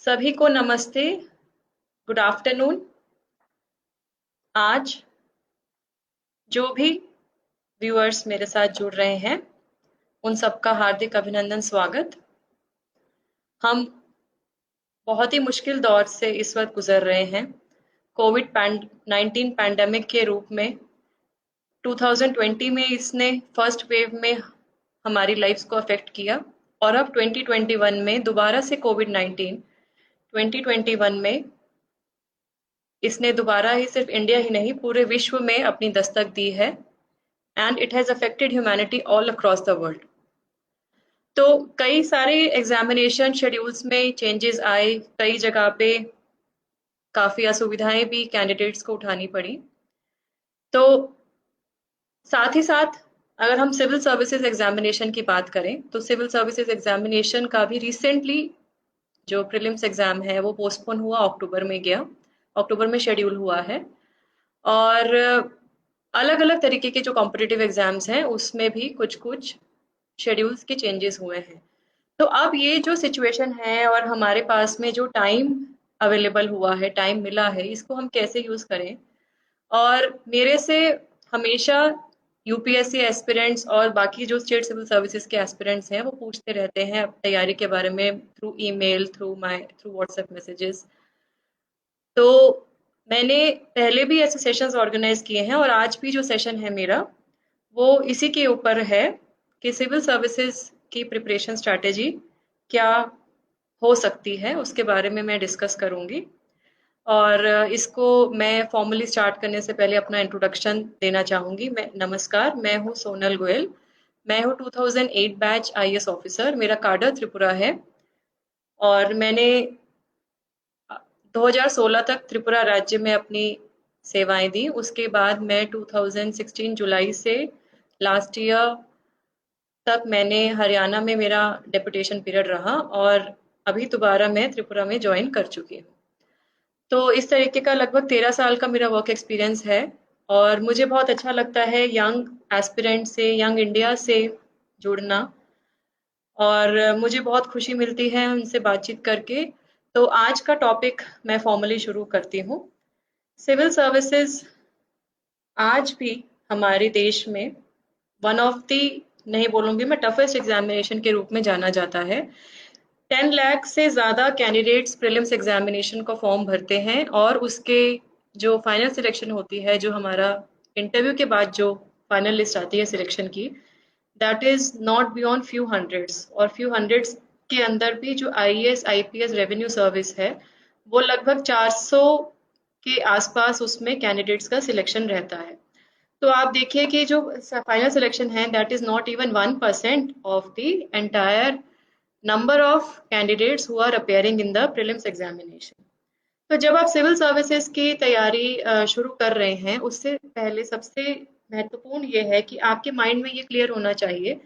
सभी को नमस्ते, गुड आफ्टरनून। आज जो भी व्यूअर्स मेरे साथ जुड़ रहे हैं, उन सबका हार्दिक अभिनंदन, स्वागत। हम बहुत ही मुश्किल दौर से इस वक्त गुजर रहे हैं। कोविड 19 पैंडेमिक के रूप में 2020 में इसने फर्स्ट वेव में हमारी लाइफ्स को अफेक्ट किया, और अब 2021 में दोबारा से कोविड 19 2021 में इसने दोबारा ही सिर्फ इंडिया ही नहीं पूरे विश्व में अपनी दस्तक दी है, and it has affected humanity all across the world. तो कई सारे एग्जामिनेशन शेड्यूल्स में चेंजेस आए, कई जगह पे काफी असुविधाएं भी कैंडिडेट्स को उठानी पड़ी। तो साथ ही साथ अगर हम सिविल सर्विसेज एग्जामिनेशन की बात करें तो सिविल सर्विसेज एग्जामिनेशन का भी रिसेंटली जो प्रीलिम्स एग्जाम है वो पोस्टपोन हुआ, अक्टूबर में गया, अक्टूबर में शेड्यूल हुआ है। और अलग अलग तरीके के जो कॉम्पिटिटिव एग्जाम्स हैं उसमें भी कुछ कुछ शेड्यूल्स के चेंजेस हुए हैं। तो अब ये जो सिचुएशन है और हमारे पास में जो टाइम अवेलेबल हुआ है, टाइम मिला है, इसको हम कैसे यूज करें। और मेरे से हमेशा यूपीएससी एस्पिरेंट्स और बाकी जो स्टेट सिविल सर्विसेज के एस्पिरेंट्स हैं वो पूछते रहते हैं तैयारी के बारे में, through email, through WhatsApp messages. तो मैंने पहले भी ऐसे सेशंस ऑर्गेनाइज किए हैं, और आज भी जो सेशन है मेरा वो इसी के ऊपर है कि सिविल सर्विसेज की प्रिपरेशन स्ट्रैटेजी क्या हो सकती है, उसके बारे में मैं डिस्कस करूंगी। और इसको मैं फॉर्मली स्टार्ट करने से पहले अपना इंट्रोडक्शन देना चाहूंगी। मैं नमस्कार, मैं हूँ सोनल गोयल। मैं हूँ 2008 बैच आईएएस ऑफिसर, मेरा काडर त्रिपुरा है। और मैंने 2016 तक त्रिपुरा राज्य में अपनी सेवाएं दी। उसके बाद मैं 2016 जुलाई से लास्ट ईयर तक मैंने हरियाणा में मेरा डेपुटेशन पीरियड रहा, और अभी दोबारा मैं त्रिपुरा में ज्वाइन कर चुकी हूँ। तो इस तरीके का लगभग 13 साल का मेरा वर्क एक्सपीरियंस है। और मुझे बहुत अच्छा लगता है यंग एस्पिरेंट से, यंग इंडिया से जुड़ना, और मुझे बहुत खुशी मिलती है उनसे बातचीत करके। तो आज का टॉपिक मैं फॉर्मली शुरू करती हूँ। सिविल सर्विसेज आज भी हमारे देश में वन ऑफ दी, नहीं बोलूंगी मैं, टफेस्ट एग्जामिनेशन के रूप में जाना जाता है। 10 लाख से ज्यादा कैंडिडेट्स प्रीलिम्स एग्जामिनेशन का फॉर्म भरते हैं, और उसके जो फाइनल सिलेक्शन होती है, जो हमारा इंटरव्यू के बाद जो फाइनल लिस्ट आती है सिलेक्शन की, that is not beyond few hundreds. और फ्यू हंड्रेड्स के अंदर भी जो आईएएस आईपीएस रेवेन्यू सर्विस है वो लगभग 400 के आसपास उसमें कैंडिडेट्स का सिलेक्शन रहता है। तो आप देखिए कि जो फाइनल सिलेक्शन है that is not even 1% of the entire number of candidates who are appearing in the prelims examination. तो जब आप सिविल सर्विसेज की तैयारी शुरू कर रहे हैं, उससे पहले सबसे महत्वपूर्ण ये है कि आपके माइंड में ये क्लियर होना चाहिए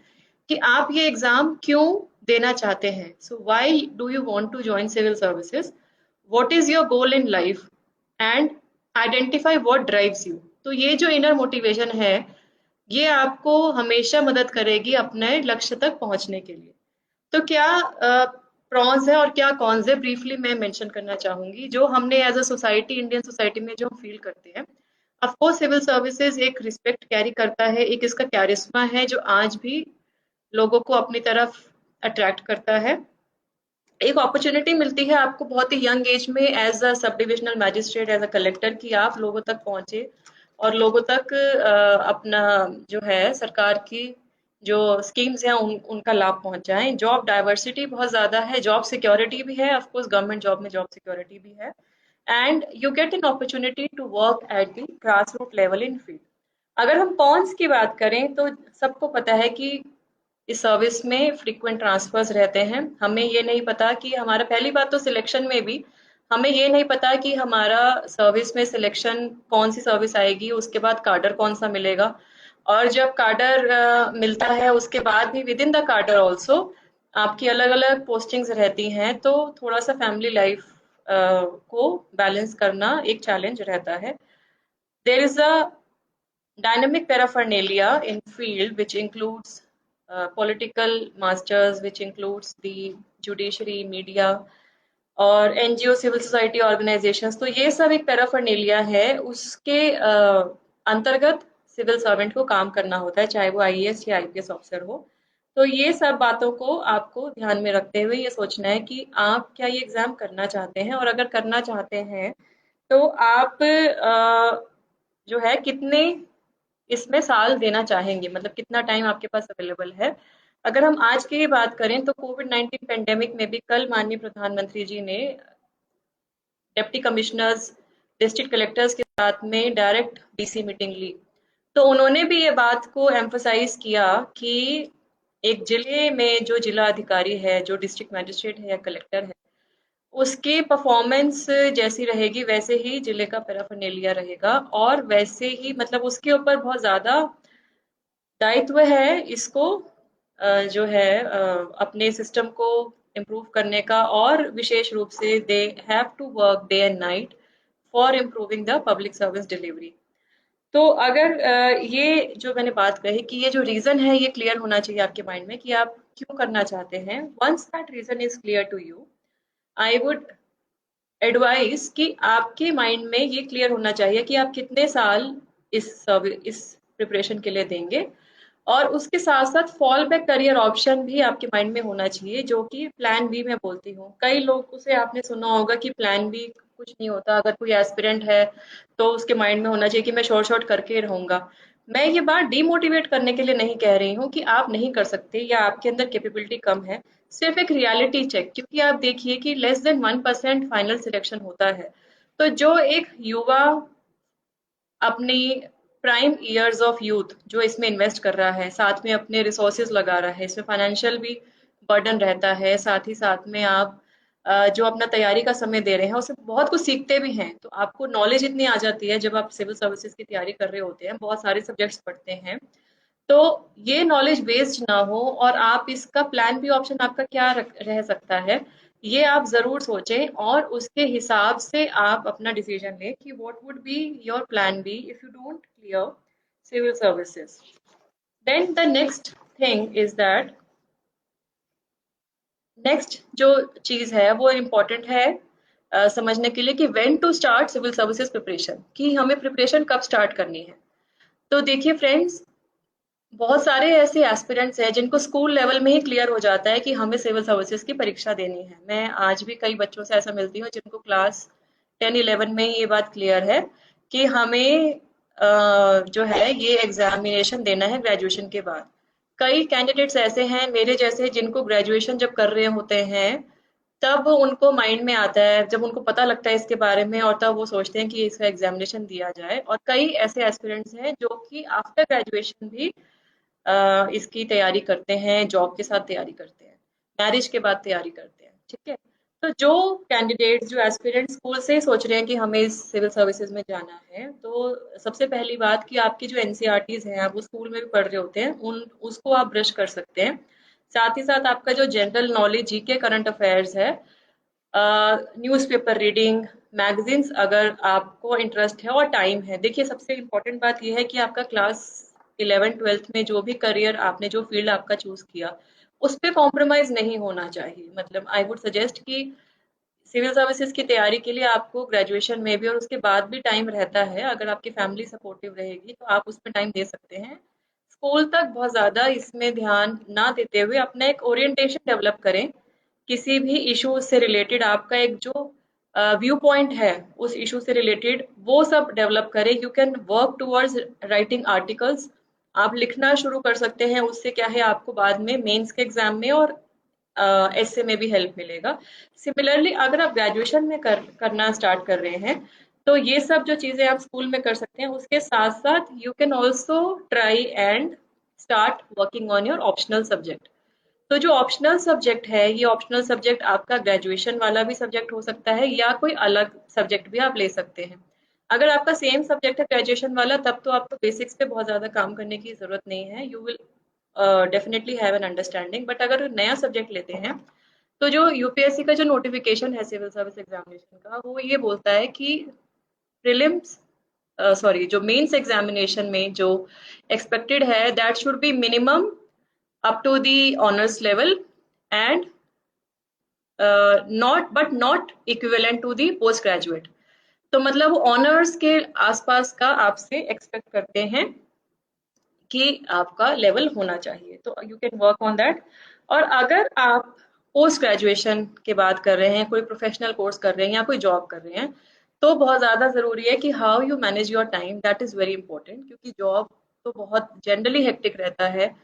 कि आप ये एग्जाम क्यों देना चाहते हैं। So why do you want to join civil services, what is your goal in life, and identify what drives you. तो ये जो इनर मोटिवेशन है ये आपको हमेशा मदद करेगी अपने लक्ष्य तक पहुंचने के लिए। तो क्या प्रॉन्स है और क्या कॉन्स है, ब्रीफली मैं मेंशन करना चाहूंगी, जो हमने as a society, Indian society में जो हम फील करते हैं। ऑफ कोर्स सिविल सर्विसेज एक रिस्पेक्ट कैरी करता है, एक इसका कैरिस्मा है जो आज भी लोगों को अपनी तरफ अट्रैक्ट करता है। एक अपॉर्चुनिटी मिलती है आपको बहुत ही यंग एज में as a sub divisional magistrate, as a collector, कि आप लोगों तक पहुंचे और लोगों तक अपना जो है सरकार की जो स्कीम्स हैं उनका लाभ पहुंचाएं। जॉब डाइवर्सिटी बहुत ज्यादा है, जॉब सिक्योरिटी भी है, ऑफ कोर्स गवर्नमेंट जॉब में जॉब सिक्योरिटी भी है, and you get an opportunity to work at the grass root level in field. अगर हम कॉन्स की बात करें तो सबको पता है कि इस सर्विस में फ्रीक्वेंट ट्रांसफर्स रहते हैं। हमें ये नहीं पता कि हमारा, पहली बात तो सिलेक्शन में भी हमें ये नहीं पता कि हमारा सर्विस में सिलेक्शन कौन सी सर्विस आएगी, उसके बाद कार्डर कौन सा मिलेगा। और जब कार्डर मिलता है उसके बाद भी विद इन द कार्डर ऑल्सो आपकी अलग अलग पोस्टिंग्स रहती हैं, तो थोड़ा सा फैमिली लाइफ को बैलेंस करना एक चैलेंज रहता है। There is a dynamic paraphernalia in field which includes political masters, which includes the judiciary, media, और एनजीओ, सिविल सोसाइटी ऑर्गेनाइजेशंस, तो ये सब एक पैराफर्नेलिया है, उसके अंतर्गत सिविल सर्वेंट को काम करना होता है, चाहे वो आईएएस या आईपीएस ऑफिसर हो। तो ये सब बातों को आपको ध्यान में रखते हुए ये सोचना है कि आप क्या ये एग्जाम करना चाहते हैं, और अगर करना चाहते हैं तो आप जो है कितने इसमें साल देना चाहेंगे, मतलब कितना टाइम आपके पास अवेलेबल है। अगर हम आज की ही बात करें तो कोविड-19 पेंडेमिक में भी कल माननीय प्रधानमंत्री जी ने डिप्टी कमिश्नर्स, डिस्ट्रिक्ट कलेक्टर्स के साथ में डायरेक्ट डीसी मीटिंग ली। तो उन्होंने भी ये बात को एम्फसाइज किया कि एक जिले में जो जिला अधिकारी है, जो डिस्ट्रिक्ट मैजिस्ट्रेट है या कलेक्टर है, उसकी परफॉर्मेंस जैसी रहेगी वैसे ही जिले का पैराफर्नेलिया रहेगा, और वैसे ही मतलब उसके ऊपर बहुत ज्यादा दायित्व है इसको जो है अपने सिस्टम को इम्प्रूव करने का, और विशेष रूप से they have to work day and night for improving the public service delivery. तो अगर ये जो मैंने बात कही कि ये जो रीजन है ये क्लियर होना चाहिए आपके माइंड में कि आप क्यों करना चाहते हैं। Once that reason is clear to you, I would advise कि आपके माइंड में ये क्लियर होना चाहिए कि आप कितने साल इस प्रिपरेशन के लिए देंगे, और उसके साथ साथ फॉल बैक करियर ऑप्शन भी आपके माइंड में होना चाहिए, जो कि प्लान बी मैं बोलती हूँ। कई लोग से आपने सुना होगा कि प्लान बी कुछ नहीं होता। अगर कोई एस्पिरेंट है तो उसके माइंड में होना चाहिए कि मैं शॉर्ट शॉर्ट करके रहूंगा। मैं ये बात डीमोटिवेट करने के लिए नहीं कह रही हूँ कि आप नहीं कर सकते या आपके अंदर कैपेबिलिटी कम है, सिर्फ एक रियलिटी चेक, क्योंकि आप देखिए कि लेस देन 1% फाइनल सिलेक्शन होता है। तो जो एक युवा अपनी प्राइम ईयर्स ऑफ यूथ जो इसमें इन्वेस्ट कर रहा है, साथ में अपने रिसोर्सेज लगा रहा है, इसमें फाइनेंशियल भी बर्डन रहता है, साथ ही साथ में आप जो अपना तैयारी का समय दे रहे हैं उससे बहुत कुछ सीखते भी हैं। तो आपको नॉलेज इतनी आ जाती है जब आप सिविल सर्विसेज की तैयारी कर रहे होते हैं, बहुत सारे सब्जेक्ट्स पढ़ते हैं, तो ये नॉलेज वेस्ट ना हो, और आप इसका प्लान बी ऑप्शन आपका क्या रह सकता है, ये आप जरूर सोचें, और उसके हिसाब से आप अपना डिसीजन लें कि what would be your plan B if you don't clear civil services. Then the next thing is that, next जो चीज है वो इम्पोर्टेंट है समझने के लिए कि when to start civil services preparation, कि हमें प्रिपरेशन कब स्टार्ट करनी है। तो देखिए फ्रेंड्स, बहुत सारे ऐसे एस्पिरेंट्स हैं जिनको स्कूल लेवल में ही क्लियर हो जाता है कि हमें सिविल सर्विसेज की परीक्षा देनी है। मैं आज भी कई बच्चों से ऐसा मिलती हूँ जिनको क्लास 10-11 में ही ये बात क्लियर है कि हमें जो है ये एग्जामिनेशन देना है ग्रेजुएशन के बाद। कई कैंडिडेट्स ऐसे हैं मेरे जैसे जिनको ग्रेजुएशन जब कर रहे होते हैं तब उनको माइंड में आता है, जब उनको पता लगता है इसके बारे में, और तब वो सोचते हैं कि इसका एग्जामिनेशन दिया जाए। और कई ऐसे एस्पिरेंट्स हैं जो कि आफ्टर ग्रेजुएशन भी इसकी तैयारी करते हैं, जॉब के साथ तैयारी करते हैं, मैरिज के बाद तैयारी करते हैं। ठीक है। तो जो कैंडिडेट, जो एस्पिरेंट स्कूल से ही सोच रहे हैं कि हमें इस सिविल सर्विसेज में जाना है, तो सबसे पहली बात कि आपकी जो एनसीईआरटीज हैं, आप वो स्कूल में भी पढ़ रहे होते हैं, उन उसको आप ब्रश कर सकते हैं। साथ ही साथ आपका जो general knowledge, GK, current affairs है, न्यूज़पेपर रीडिंग, मैगजीन्स अगर आपको इंटरेस्ट है और टाइम है। देखिए सबसे इम्पोर्टेंट बात यह है कि आपका क्लास 11-12 में जो भी करियर आपने, जो फील्ड आपका चूज किया, उस पे कॉम्प्रोमाइज नहीं होना चाहिए। मतलब आई वुड सजेस्ट कि सिविल सर्विसेज की तैयारी के लिए आपको ग्रेजुएशन में भी और उसके बाद भी टाइम रहता है। अगर आपकी फैमिली सपोर्टिव रहेगी तो आप उसमें टाइम दे सकते हैं। स्कूल तक बहुत ज्यादा इसमें ध्यान ना देते हुए अपना एक ओरिएंटेशन डेवलप करें, किसी भी इशू से रिलेटेड आपका एक जो व्यू पॉइंट है उस इशू से रिलेटेड वो सब डेवलप करें। You can work towards writing articles, आप लिखना शुरू कर सकते हैं। उससे क्या है, आपको बाद में मेंस के एग्जाम में और ऐसे में भी हेल्प मिलेगा। सिमिलरली अगर आप ग्रेजुएशन में करना स्टार्ट कर रहे हैं तो ये सब जो चीजें आप स्कूल में कर सकते हैं, उसके साथ साथ you can also try and start working on your optional subject. तो जो ऑप्शनल सब्जेक्ट है, ये ऑप्शनल सब्जेक्ट आपका ग्रेजुएशन वाला भी सब्जेक्ट हो सकता है या कोई अलग सब्जेक्ट भी आप ले सकते हैं। अगर आपका सेम सब्जेक्ट है ग्रेजुएशन वाला, तब तो आपको बेसिक्स पे बहुत ज्यादा काम करने की जरूरत नहीं है, you will definitely have an understanding. But अगर नया सब्जेक्ट लेते हैं तो जो यूपीएससी का जो नोटिफिकेशन है सिविल सर्विस एग्जामिनेशन का, वो ये बोलता है कि प्रीलिम्स, सॉरी, जो मेंस एग्जामिनेशन में जो एक्सपेक्टेड है that should be minimum up to the honors level, and not equivalent to the post graduate. तो मतलब वो ऑनर्स के आसपास का आपसे एक्सपेक्ट करते हैं कि आपका लेवल होना चाहिए, तो you can work on that. और अगर आप पोस्ट ग्रेजुएशन के बाद कर रहे हैं, कोई प्रोफेशनल कोर्स कर रहे हैं या कोई जॉब कर रहे हैं, तो बहुत ज़्यादा ज़रूरी है कि how you manage your time, that is very important, क्योंकि जॉब तो बहुत जनरली हेक्टिक रहता है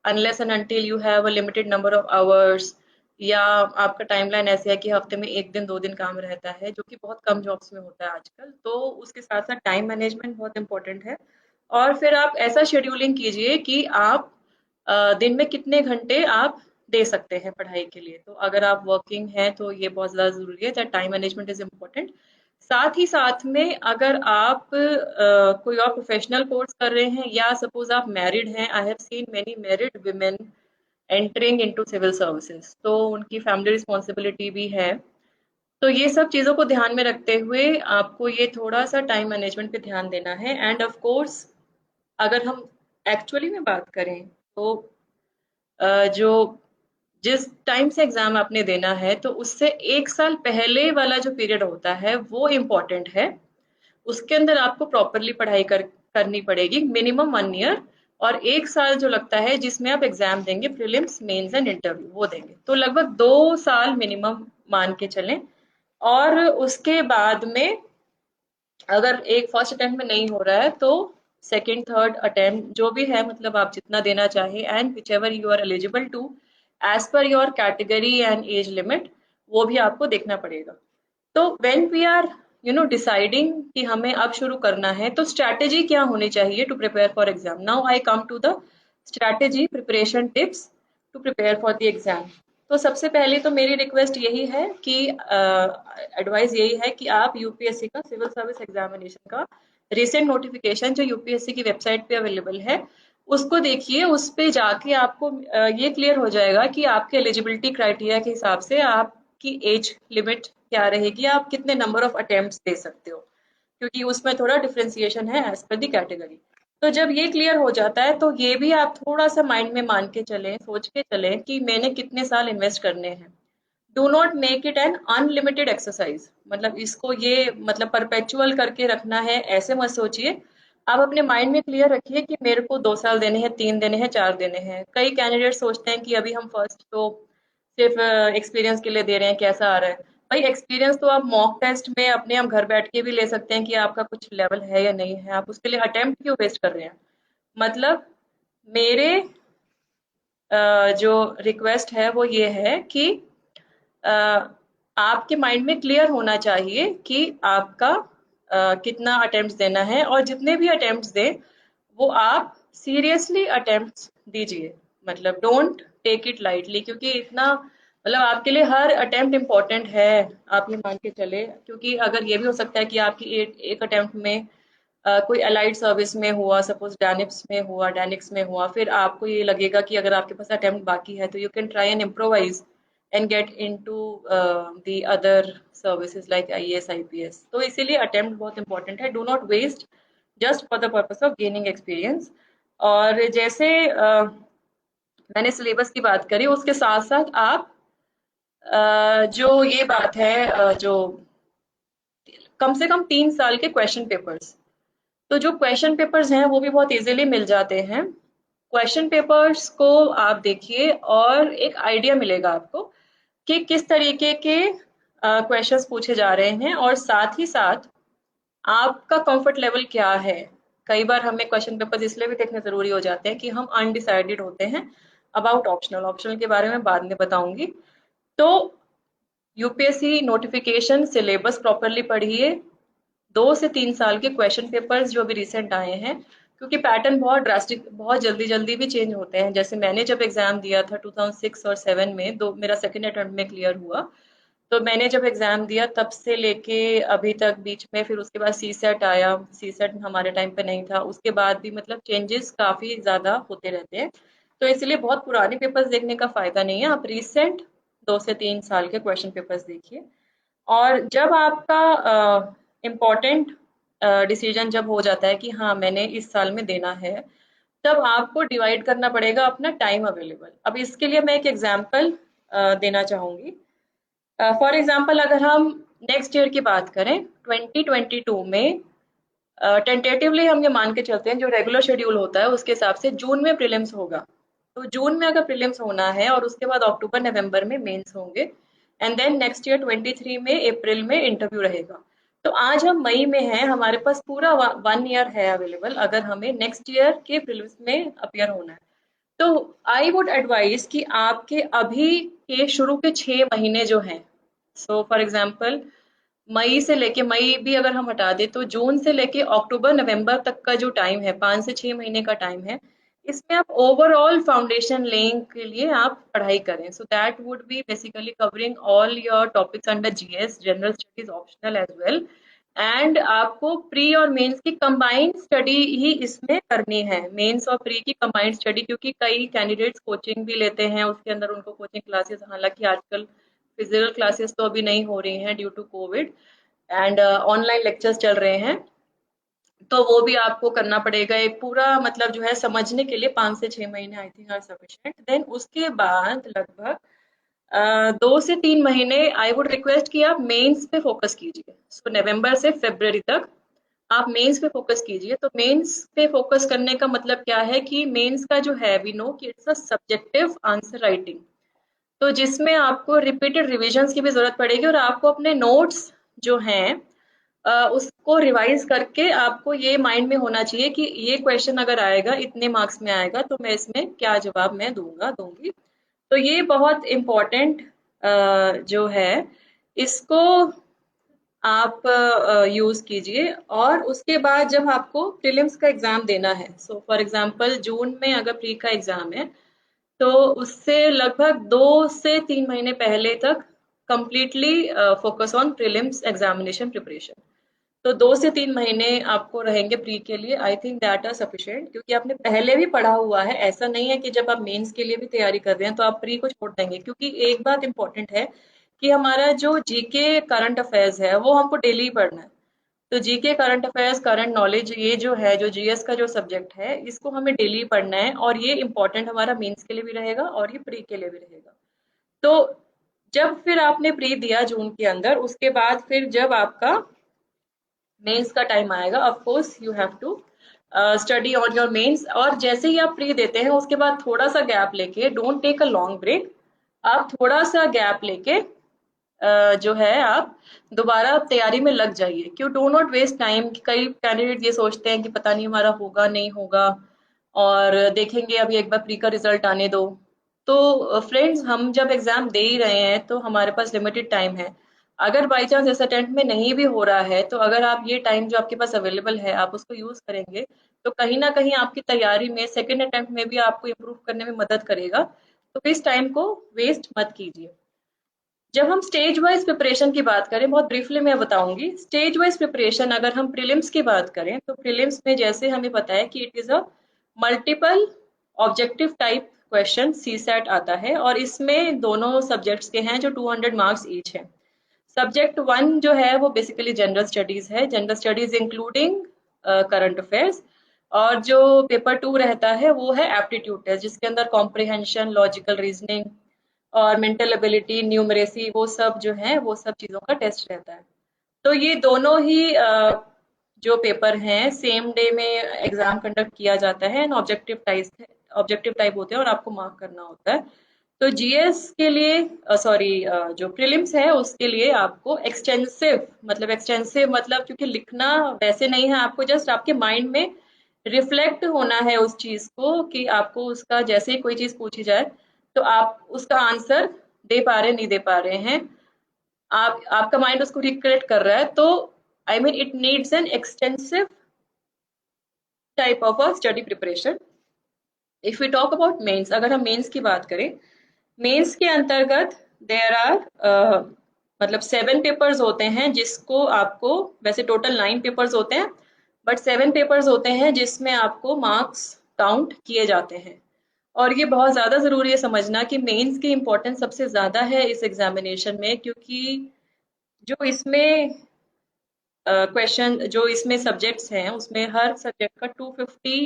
unless and until you have a limited number of hours, या आपका टाइमलाइन ऐसे है कि हफ्ते में 1 दिन 2 दिन काम रहता है, जो कि बहुत कम जॉब्स में होता है आजकल। तो उसके साथ साथ टाइम मैनेजमेंट बहुत इंपॉर्टेंट है। और फिर आप ऐसा शेड्यूलिंग कीजिए कि आप दिन में कितने घंटे आप दे सकते हैं पढ़ाई के लिए। तो अगर आप वर्किंग हैं तो ये बहुत ज़्यादा ज़रूरी है, that time management is important. साथ ही साथ में अगर आप कोई और प्रोफेशनल कोर्स कर रहे हैं, या सपोज आप मैरिड हैं, I have seen many married women entering into civil services, तो उनकी फैमिली रिस्पॉन्सिबिलिटी भी है। तो ये सब चीज़ों को ध्यान में रखते हुए आपको ये थोड़ा सा टाइम मैनेजमेंट पे ध्यान देना है। एंड ऑफ कोर्स अगर हम एक्चुअली में बात करें, तो जो जिस टाइम से एग्जाम आपने देना है, तो उससे 1 साल पहले वाला जो पीरियड होता है वो इम्पोर्टेंट है। उसके अंदर आपको प्रॉपरली पढ़ाई करनी पड़ेगी, मिनिमम 1 ईयर। और 1 साल जो लगता है जिसमें आप एग्जाम देंगे, प्रीलिम्स मेंस एंड इंटरव्यू वो देंगे, तो लगभग 2 साल मिनिमम मान के चलें। और उसके बाद में अगर एक फर्स्ट अटेम्प्ट में नहीं हो रहा है, तो सेकंड थर्ड अटेम्प्ट जो भी है, मतलब आप जितना देना चाहे, and whichever you are eligible to as per your category and age limit, वो भी आपको देखना पड़ेगा। तो व्हेन वी आर डिसाइडिंग कि हमें अब शुरू करना है, तो स्ट्रैटेजी क्या होनी चाहिए to prepare for exam. Now I come to the strategy preparation tips to prepare for the exam. तो सबसे पहले तो मेरी रिक्वेस्ट यही है कि एडवाइस यही है कि आप यूपीएससी का सिविल सर्विस एग्जामिनेशन का रिसेंट नोटिफिकेशन जो यूपीएससी की वेबसाइट पे अवेलेबल है, उसको देखिए। उस पे जाके आपको ये क्लियर हो जाएगा कि आपके एलिजिबिलिटी क्राइटेरिया के हिसाब से आपकी एज लिमिट क्या रहेगी, आप कितने नंबर ऑफ अटेम्प्ट्स दे सकते हो, क्योंकि उसमें थोड़ा डिफरेंशिएशन है एज पर द कैटेगरी। तो जब ये क्लियर हो जाता है, तो ये भी आप थोड़ा सा माइंड में मान के चलें, सोच के चलें कि मैंने कितने साल इन्वेस्ट करने हैं। Do not make it an unlimited exercise, मतलब इसको ये मतलब परपेचुअल करके रखना है, ऐसे मत सोचिए। आप अपने माइंड में क्लियर रखिए कि मेरे को 2 साल देने हैं, 3 देने हैं, 4 देने हैं। कई कैंडिडेट सोचते हैं कि अभी हम फर्स्ट तो सिर्फ एक्सपीरियंस के लिए दे रहे हैं, कैसा आ रहा है। भाई एक्सपीरियंस तो आप मॉक टेस्ट में अपने हम घर बैठ के भी ले सकते हैं कि आपका कुछ लेवल है या नहीं है। आप उसके लिए अटेम्प्ट क्यों वेस्ट कर रहे हैं। मतलब मेरे जो रिक्वेस्ट है वो ये है कि अ, आपके माइंड में क्लियर होना चाहिए कि आपका कितना अटेम्प्ट्स देना है, और जितने भी अटेम्प्ट्स दें वो आप सीरियसली अटेम्प्ट्स दीजिए। मतलब डोंट टेक इट लाइटली, क्योंकि इतना मतलब आपके लिए हर अटेम्प्ट इम्पोर्टेंट है, आप ये मान के चले। क्योंकि अगर ये भी हो सकता है कि आपकी एक अटेम्प्ट में कोई अलाइड सर्विस में हुआ, सपोज डैनिप्स में हुआ, डैनिक्स में हुआ, फिर आपको ये लगेगा कि अगर आपके पास अटेम्प्ट बाकी है, तो you can try and improvise and get into the other services like IAS IPS. तो इसीलिए अटेम्प्ट बहुत इंपॉर्टेंट है। Do not waste just for the purpose of gaining experience. और जैसे मैंने सिलेबस की बात करी, उसके साथ साथ आप जो ये बात है, जो कम से कम 3 साल के क्वेश्चन पेपर्स, तो जो क्वेश्चन पेपर्स हैं वो भी बहुत इजीली मिल जाते हैं। क्वेश्चन पेपर्स को आप देखिए और एक आइडिया मिलेगा आपको कि किस तरीके के क्वेश्चंस पूछे जा रहे हैं, और साथ ही साथ आपका कंफर्ट लेवल क्या है। कई बार हमें क्वेश्चन पेपर्स इसलिए भी देखने जरूरी हो जाते हैं कि हम अनडिसाइडेड होते हैं अबाउट ऑप्शनल। ऑप्शनल के बारे में बाद में बताऊंगी। तो यूपीएससी नोटिफिकेशन सिलेबस प्रॉपरली पढ़िए। 2 से 3 साल के क्वेश्चन पेपर्स जो भी रिसेंट आए हैं, क्योंकि पैटर्न बहुत ड्रास्टिक, बहुत जल्दी जल्दी भी चेंज होते हैं। जैसे मैंने जब एग्जाम दिया था 2006 और 7 में, दो मेरा सेकेंड अटेम्प्ट में क्लियर हुआ। तो मैंने जब एग्जाम दिया तब से लेके अभी तक बीच में, फिर उसके बाद सी सेट आया। सी सेट हमारे टाइम पे नहीं था, उसके बाद भी मतलब चेंजेस काफी ज्यादा होते रहते हैं। तो इसलिए बहुत पुराने पेपर्स देखने का फायदा नहीं है, आप रिसेंट 2 से 3 साल के क्वेश्चन पेपर्स देखिए। और जब आपका इम्पोर्टेंट डिसीजन जब हो जाता है कि हाँ मैंने इस साल में देना है, तब आपको डिवाइड करना पड़ेगा अपना टाइम अवेलेबल। अब इसके लिए मैं एक एग्जांपल देना चाहूंगी। फॉर एग्जांपल अगर हम नेक्स्ट ईयर की बात करें 2022 में, टेंटेटिवली हम ये मान के चलते हैं जो रेगुलर शेड्यूल होता है उसके हिसाब से जून में प्रीलिम्स होगा। तो जून में अगर प्रीलिम्स होना है और उसके बाद अक्टूबर नवंबर में मेंस होंगे, एंड देन नेक्स्ट ईयर 23 में अप्रैल में इंटरव्यू रहेगा। तो आज हम मई में हैं, हमारे पास पूरा 1 ईयर है अवेलेबल अगर हमें नेक्स्ट ईयर के प्रीलिम्स में अपियर होना है। तो आई वुड एडवाइज कि आपके अभी के शुरू के 6 महीने जो हैं, सो फॉर एग्जाम्पल मई से लेके, मई भी अगर हम हटा दें तो जून से लेके अक्टूबर नवंबर तक का जो टाइम है, 5 से 6 महीने का टाइम है, इसमें आप ओवरऑल फाउंडेशन लेने के लिए आप पढ़ाई करें। So that would be basically covering all your topics under GS, general studies optional as well. And आपको प्री और मेंस की कंबाइंड स्टडी ही इसमें करनी है, मेंस और प्री की कंबाइंड स्टडी, क्योंकि कई कैंडिडेट्स कोचिंग भी लेते हैं, उसके अंदर उनको कोचिंग क्लासेस, हालांकि आजकल फिजिकल क्लासेस तो अभी नहीं हो रही हैं due to COVID, and online lectures चल रहे हैं, तो वो भी आपको करना पड़ेगा। एक पूरा मतलब जो है समझने के लिए 5 से 6 महीने I think are sufficient. Then उसके बाद लगभग 2 से 3 महीने आई वुड रिक्वेस्ट कि आप मेंस पे फोकस कीजिए। सो नवंबर से फरवरी तक आप मेंस पे फोकस कीजिए। तो मेंस पे फोकस करने का मतलब क्या है कि मेंस का जो है, वी नो कि it's a subjective answer writing, तो जिसमें आपको रिपीटेड रिविजन्स की भी ज़रूरत पड़ेगी और आपको अपने नोट्स जो हैं उसको रिवाइज करके आपको ये माइंड में होना चाहिए कि ये क्वेश्चन अगर आएगा, इतने मार्क्स में आएगा, तो मैं इसमें क्या जवाब मैं दूंगा, दूंगी। तो ये बहुत इम्पोर्टेंट जो है, इसको आप यूज़ कीजिए। और उसके बाद जब आपको प्रीलिम्स का एग्ज़ाम देना है, सो फॉर एग्जांपल जून में अगर प्री का एग्ज़ाम है, तो उससे लगभग 2 से 3 महीने पहले तक completely focus on prelims examination preparation. तो 2 से 3 महीने आपको रहेंगे प्री के लिए, I think that are sufficient, क्योंकि आपने पहले भी पढ़ा हुआ है। ऐसा नहीं है कि जब आप मेंस के लिए भी तैयारी कर रहे हैं तो आप प्री को छोड़ देंगे, क्योंकि एक बात इंपॉर्टेंट है कि हमारा जो जीके करंट अफेयर्स है वो हमको डेली पढ़ना है। तो GK current affairs, current knowledge, ये जो है, जो जीएस का जो सब्जेक्ट है, इसको हमें डेली पढ़ना है, और ये इम्पोर्टेंट हमारा मेंस के लिए भी रहेगा और ये प्री के लिए भी रहेगा। तो जब फिर आपने प्री दिया जून के अंदर, उसके बाद फिर जब आपका मेंस का टाइम आएगा, of course you have to study on your mains. और जैसे ही आप प्री देते हैं उसके बाद थोड़ा सा गैप लेके, don't take a long break, आप थोड़ा सा गैप लेके जो है आप दोबारा तैयारी में लग जाइए। क्यों, डो नॉट वेस्ट टाइम। कई कैंडिडेट ये सोचते हैं कि पता नहीं हमारा होगा नहीं होगा, और देखेंगे अभी एक बार प्री का रिजल्ट आने दो। तो फ्रेंड्स, हम जब एग्जाम दे ही रहे हैं तो हमारे पास लिमिटेड टाइम है। अगर बाई चांस इस अटेम्प्ट में नहीं भी हो रहा है, तो अगर आप ये टाइम जो आपके पास अवेलेबल है आप उसको यूज करेंगे, तो कहीं ना कहीं आपकी तैयारी में सेकेंड अटेम्प्ट में भी आपको इम्प्रूव करने में मदद करेगा। तो इस टाइम को वेस्ट मत कीजिए। जब हम स्टेज वाइज प्रिपरेशन की बात करें, बहुत ब्रीफली मैं बताऊंगी। स्टेज वाइज प्रिपरेशन अगर हम प्रीलिम्स की बात करें, तो प्रीलिम्स में जैसे हमें पता है कि it is a multiple objective type question, CSAT आता है, और इसमें दोनों सब्जेक्ट्स के हैं जो 200 मार्क्स ईच है। सब्जेक्ट वन जो है वो बेसिकली जनरल स्टडीज है, general studies including current affairs. और जो पेपर टू रहता है वो है एप्टीट्यूड टेस्ट, जिसके अंदर कॉम्प्रिहेंशन, लॉजिकल रीजनिंग और मेंटल एबिलिटी, न्यूमरेसी, वो सब जो है वो सब चीज़ों का टेस्ट रहता है। तो ये दोनों ही जो पेपर हैं सेम डे में एग्जाम कंडक्ट किया जाता है, एंड ऑब्जेक्टिव टाइप होते हैं और आपको मार्क करना होता है। तो जीएस के लिए, सॉरी, जो प्रीलिम्स है उसके लिए आपको एक्सटेंसिव मतलब, क्योंकि लिखना वैसे नहीं है, आपको जस्ट आपके माइंड में रिफ्लेक्ट होना है उस चीज को, कि आपको उसका जैसे ही कोई चीज पूछी जाए तो आप उसका आंसर दे पा रहे नहीं दे पा रहे हैं, आप आपका माइंड उसको रिक्रिएट कर रहा है। तो I mean it needs an extensive type of a study preparation. If we talk about mains, अगर हम मेंस की बात करें, मेंस के अंतर्गत देयर आर मतलब 7 पेपर्स होते हैं, जिसको आपको, वैसे टोटल 9 पेपर्स होते हैं, बट 7 पेपर्स होते हैं जिसमें आपको मार्क्स काउंट किए जाते हैं। और ये बहुत ज्यादा जरूरी है समझना कि मेंस की इम्पोर्टेंस सबसे ज्यादा है इस एग्जामिनेशन में, क्योंकि जो इसमें क्वेश्चन, जो इसमें सब्जेक्ट्स हैं, उसमें हर सब्जेक्ट का 250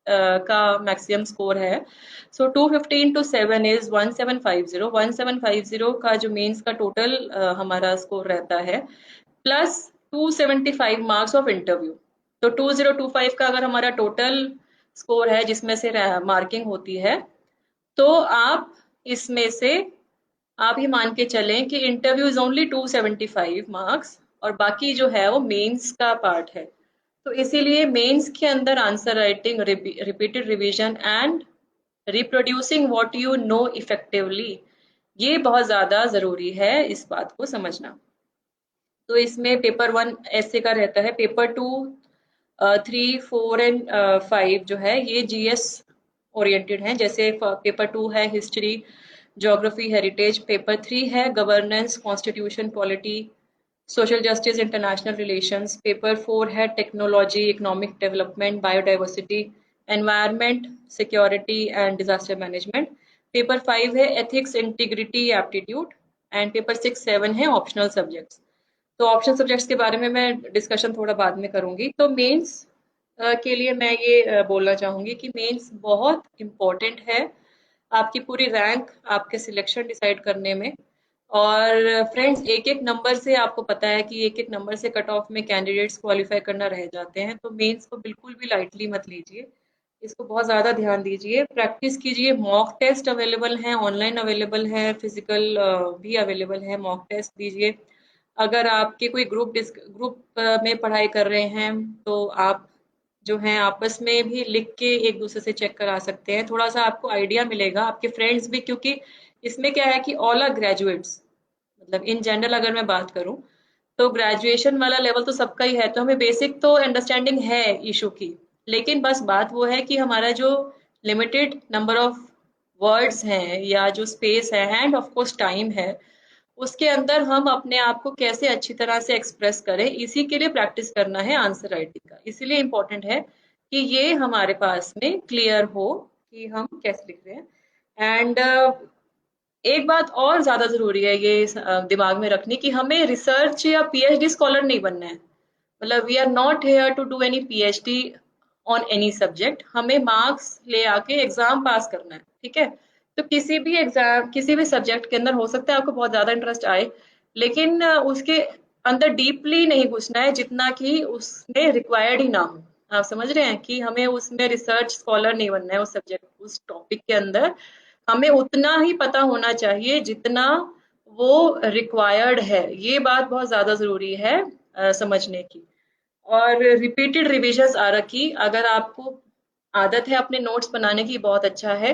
का मैक्सिमम स्कोर है। सो 215 टू 7 इज 1750। 1750 का जो मेंस का टोटल हमारा स्कोर रहता है, प्लस 275 मार्क्स ऑफ इंटरव्यू। तो 2025 का अगर हमारा टोटल स्कोर है जिसमें से मार्किंग होती है, तो आप इसमें से आप ही मान के चलें कि इंटरव्यू इज ओनली 275 मार्क्स, और बाकी जो है वो मेंस का पार्ट है। तो इसीलिए मेंस के अंदर answer writing, repeated revision and reproducing what you know effectively, ये बहुत ज्यादा जरूरी है इस बात को समझना। तो इसमें पेपर 1 ऐसे का रहता है, पेपर 2 3 4 एंड 5 जो है ये जीएस ओरिएंटेड हैं। जैसे पेपर 2 है हिस्ट्री, ज्योग्राफी, हेरिटेज। पेपर 3 है governance, constitution, polity, social justice, international relations. Paper 4 है technology, economic development, biodiversity, environment, security and disaster management. Paper 5 है ethics, integrity, aptitude. And paper 6 7 है ऑप्शनल सब्जेक्ट्स। तो optional subjects के बारे में मैं discussion थोड़ा बाद में करूंगी। तो मेंस के लिए मैं ये बोलना चाहूंगी कि मेंस बहुत इम्पोर्टेंट है आपकी पूरी रैंक, आपके सिलेक्शन डिसाइड करने में। और फ्रेंड्स, एक एक नंबर से आपको पता है कि एक एक नंबर से कट ऑफ में कैंडिडेट्स क्वालिफाई करना रह जाते हैं। तो मेंस को बिल्कुल भी लाइटली मत लीजिए, इसको बहुत ज़्यादा ध्यान दीजिए, प्रैक्टिस कीजिए। मॉक टेस्ट अवेलेबल हैं, ऑनलाइन अवेलेबल है, फिजिकल भी अवेलेबल है, मॉक टेस्ट दीजिए। अगर आपके कोई ग्रुप में पढ़ाई कर रहे हैं तो आप जो हैं आपस में भी लिख के एक दूसरे से चेक करा सकते हैं, थोड़ा सा आपको आइडिया मिलेगा, आपके फ्रेंड्स भी, क्योंकि इसमें क्या है कि ऑल आर ग्रेजुएट्स, मतलब इन जनरल अगर मैं बात करूं तो ग्रेजुएशन वाला लेवल तो सबका ही है, तो हमें बेसिक तो अंडरस्टैंडिंग है इशू की। लेकिन बस बात वो है कि हमारा जो लिमिटेड नंबर ऑफ वर्ड्स हैं या जो स्पेस है एंड ऑफ कोर्स टाइम है, उसके अंदर हम अपने आप को कैसे अच्छी तरह से एक्सप्रेस करें, इसी के लिए प्रैक्टिस करना है आंसर राइटिंग का। इसीलिए इम्पोर्टेंट है कि ये हमारे पास में क्लियर हो कि हम कैसे लिख रहे हैं। एंड एक बात और ज्यादा जरूरी है ये दिमाग में रखनी, कि हमें रिसर्च या पीएचडी स्कॉलर नहीं बनना है। मतलब we are not here to do any PhD on any subject. हमें मार्क्स ले आके एग्जाम पास करना है, ठीक है। तो किसी भी एग्जाम, किसी भी सब्जेक्ट के अंदर हो सकता है आपको बहुत ज्यादा इंटरेस्ट आए, लेकिन उसके अंदर डीपली नहीं घुसना है जितना कि उसमें रिक्वायर्ड ही ना हो। आप समझ रहे हैं कि हमें उसमें रिसर्च स्कॉलर नहीं बनना है, उस सब्जेक्ट, उस टॉपिक के अंदर हमें उतना ही पता होना चाहिए जितना वो रिक्वायर्ड है। ये बात बहुत ज्यादा जरूरी है समझने की। और रिपीटेड रिविजन्स आ रखी, अगर आपको आदत है अपने नोट्स बनाने की, बहुत अच्छा है,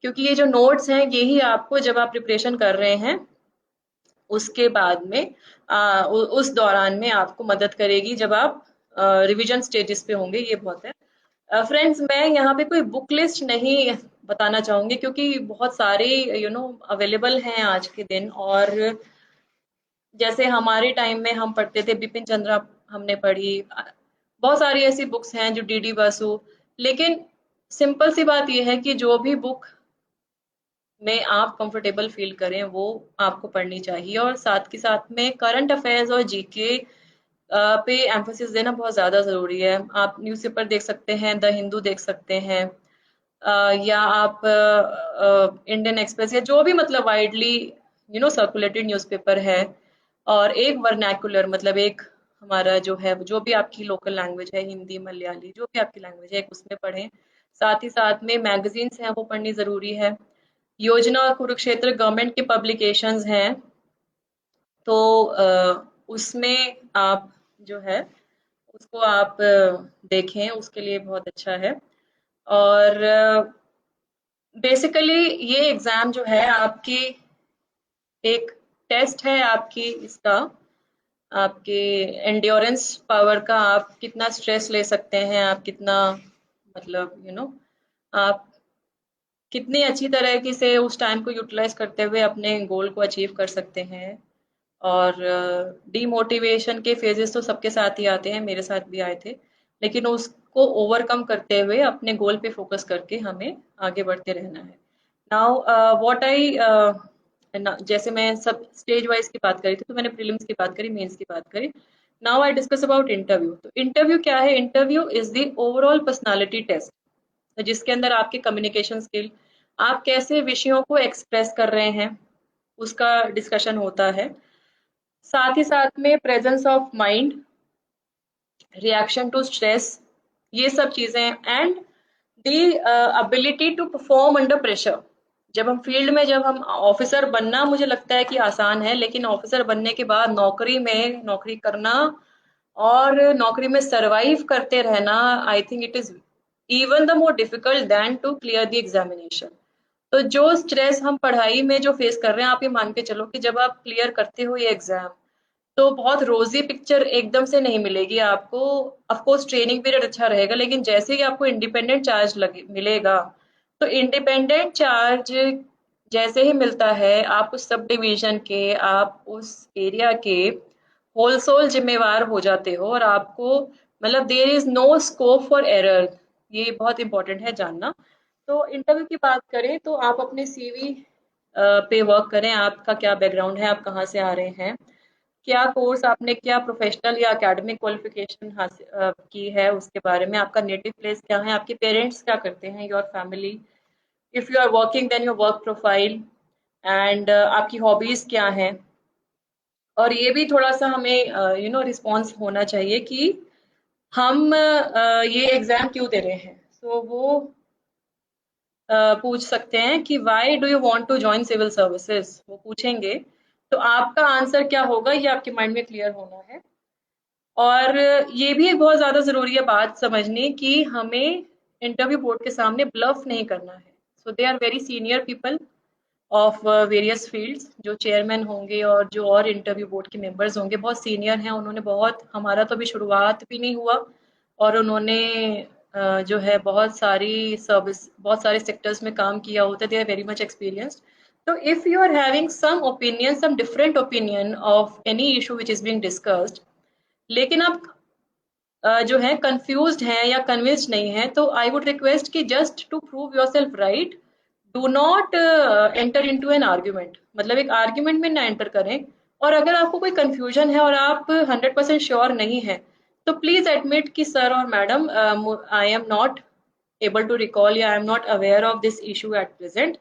क्योंकि ये जो नोट्स हैं यही आपको जब आप प्रिपरेशन कर रहे हैं उसके बाद में उस दौरान में आपको मदद करेगी जब आप रिवीजन स्टेजेस पे होंगे। ये बहुत है। फ्रेंड्स, मैं यहाँ पे कोई बुक लिस्ट नहीं बताना चाहूंगी, क्योंकि बहुत सारे अवेलेबल हैं आज के दिन। और जैसे हमारे टाइम में हम पढ़ते थे, बिपिन चंद्रा हमने पढ़ी, बहुत सारी ऐसी बुक्स हैं जो डीडी बसु। लेकिन सिंपल सी बात यह है कि जो भी बुक में आप कंफर्टेबल फील करें वो आपको पढ़नी चाहिए। और साथ के साथ में करंट अफेयर्स और जीके पे एम्फोसिस देना बहुत ज़्यादा ज़रूरी है। आप न्यूज़पेपर देख सकते हैं, द हिंदू देख सकते हैं, या आप इंडियन एक्सप्रेस, या जो भी मतलब वाइडली सर्कुलेटेड न्यूज़पेपर है। और एक वर्नैकुलर, मतलब एक हमारा जो है, जो भी आपकी लोकल लैंग्वेज है, हिंदी, मलयाली, जो भी आपकी लैंग्वेज है, एक उसमें पढ़ें। साथ ही साथ में मैगजीन्स हैं वो पढ़नी ज़रूरी है। योजना और कुरुक्षेत्र गवर्नमेंट के पब्लिकेशंस हैं, तो उसमें आप जो है उसको आप देखें, उसके लिए बहुत अच्छा है। और बेसिकली ये एग्जाम जो है आपकी एक टेस्ट है आपकी इसका, आपके एंड्योरेंस पावर का, आप कितना स्ट्रेस ले सकते हैं, आप कितना मतलब आप कितनी अच्छी तरीके से उस टाइम को यूटिलाइज करते हुए अपने गोल को अचीव कर सकते हैं। और डीमोटिवेशन के फेजेस तो सबके साथ ही आते हैं, मेरे साथ भी आए थे, लेकिन उसको ओवरकम करते हुए अपने गोल पे फोकस करके हमें आगे बढ़ते रहना है। नाउ व्हाट आई जैसे मैं सब स्टेज वाइज की बात करी थी, तो मैंने प्रीलिम्स की बात करी, मेंस की बात करी। Now I discuss about interview. तो इंटरव्यू क्या है? Interview is the overall personality test, जिसके अंदर आपके कम्युनिकेशन स्किल, आप कैसे विषयों को एक्सप्रेस कर रहे हैं, उसका डिस्कशन होता है। साथ ही साथ में presence of mind, reaction to stress, ये सब चीजें, and the ability to perform under pressure. जब हम फील्ड में, जब हम ऑफिसर बनना मुझे लगता है कि आसान है, लेकिन ऑफिसर बनने के बाद नौकरी में नौकरी करना और नौकरी में सरवाइव करते रहना, I think it is even the more difficult than to clear the examination. तो जो स्ट्रेस हम पढ़ाई में जो फेस कर रहे हैं, आप ये मान के चलो कि जब आप क्लियर करते हो ये एग्जाम, तो बहुत रोजी पिक्चर एकदम से नहीं मिलेगी आपको। ऑफ कोर्स ट्रेनिंग पीरियड अच्छा रहेगा, लेकिन जैसे ही आपको इंडिपेंडेंट चार्ज लगे मिलेगा, तो इंडिपेंडेंट चार्ज जैसे ही मिलता है, आप उस सब डिवीजन के, आप उस एरिया के होल सोल जिम्मेवार हो जाते हो, और आपको मतलब there is no scope for error. ये बहुत इंपॉर्टेंट है जानना। तो इंटरव्यू की बात करें तो आप अपने सीवी पे वर्क करें, आपका क्या बैकग्राउंड है, आप कहाँ से आ रहे हैं, क्या कोर्स आपने, क्या प्रोफेशनल या एकेडमिक क्वालिफिकेशन हासिल की है, उसके बारे में, आपका नेटिव प्लेस क्या है, आपके पेरेंट्स क्या करते हैं, your family, if you are working then your work profile, and आपकी हॉबीज क्या हैं। और ये भी थोड़ा सा हमें रिस्पॉन्स होना चाहिए कि हम ये एग्जाम क्यों दे रहे हैं। सो वो पूछ सकते हैं कि why do you want to join civil services, वो पूछेंगे। तो आपका आंसर क्या होगा, ये आपके माइंड में क्लियर होना है। और ये भी एक बहुत ज़्यादा ज़रूरी है बात समझनी कि हमें इंटरव्यू बोर्ड के सामने ब्लफ नहीं करना है। So they are very senior people of various fields, जो चेयरमैन होंगे और जो और इंटरव्यू बोर्ड के मेंबर्स होंगे, बहुत सीनियर हैं। उन्होंने बहुत, हमारा तो अभी शुरुआत भी नहीं हुआ, और उन्होंने जो है बहुत सारी सर्विस, बहुत सारे सेक्टर्स में काम किया होता है। They are very much experienced. तो if you are having some opinion, some different opinion of any issue which is being discussed, लेकिन आप जो है कंफ्यूज्ड हैं या कन्विंस्ड नहीं है, तो आई वुड रिक्वेस्ट कि just to prove yourself right, do not enter into an argument. मतलब एक आर्ग्यूमेंट में ना एंटर करें। और अगर आपको कोई कंफ्यूजन है और आप 100% श्योर नहीं है, तो प्लीज एडमिट कि सर और madam, I am not able to recall, yeah, I'm not aware of this issue at present,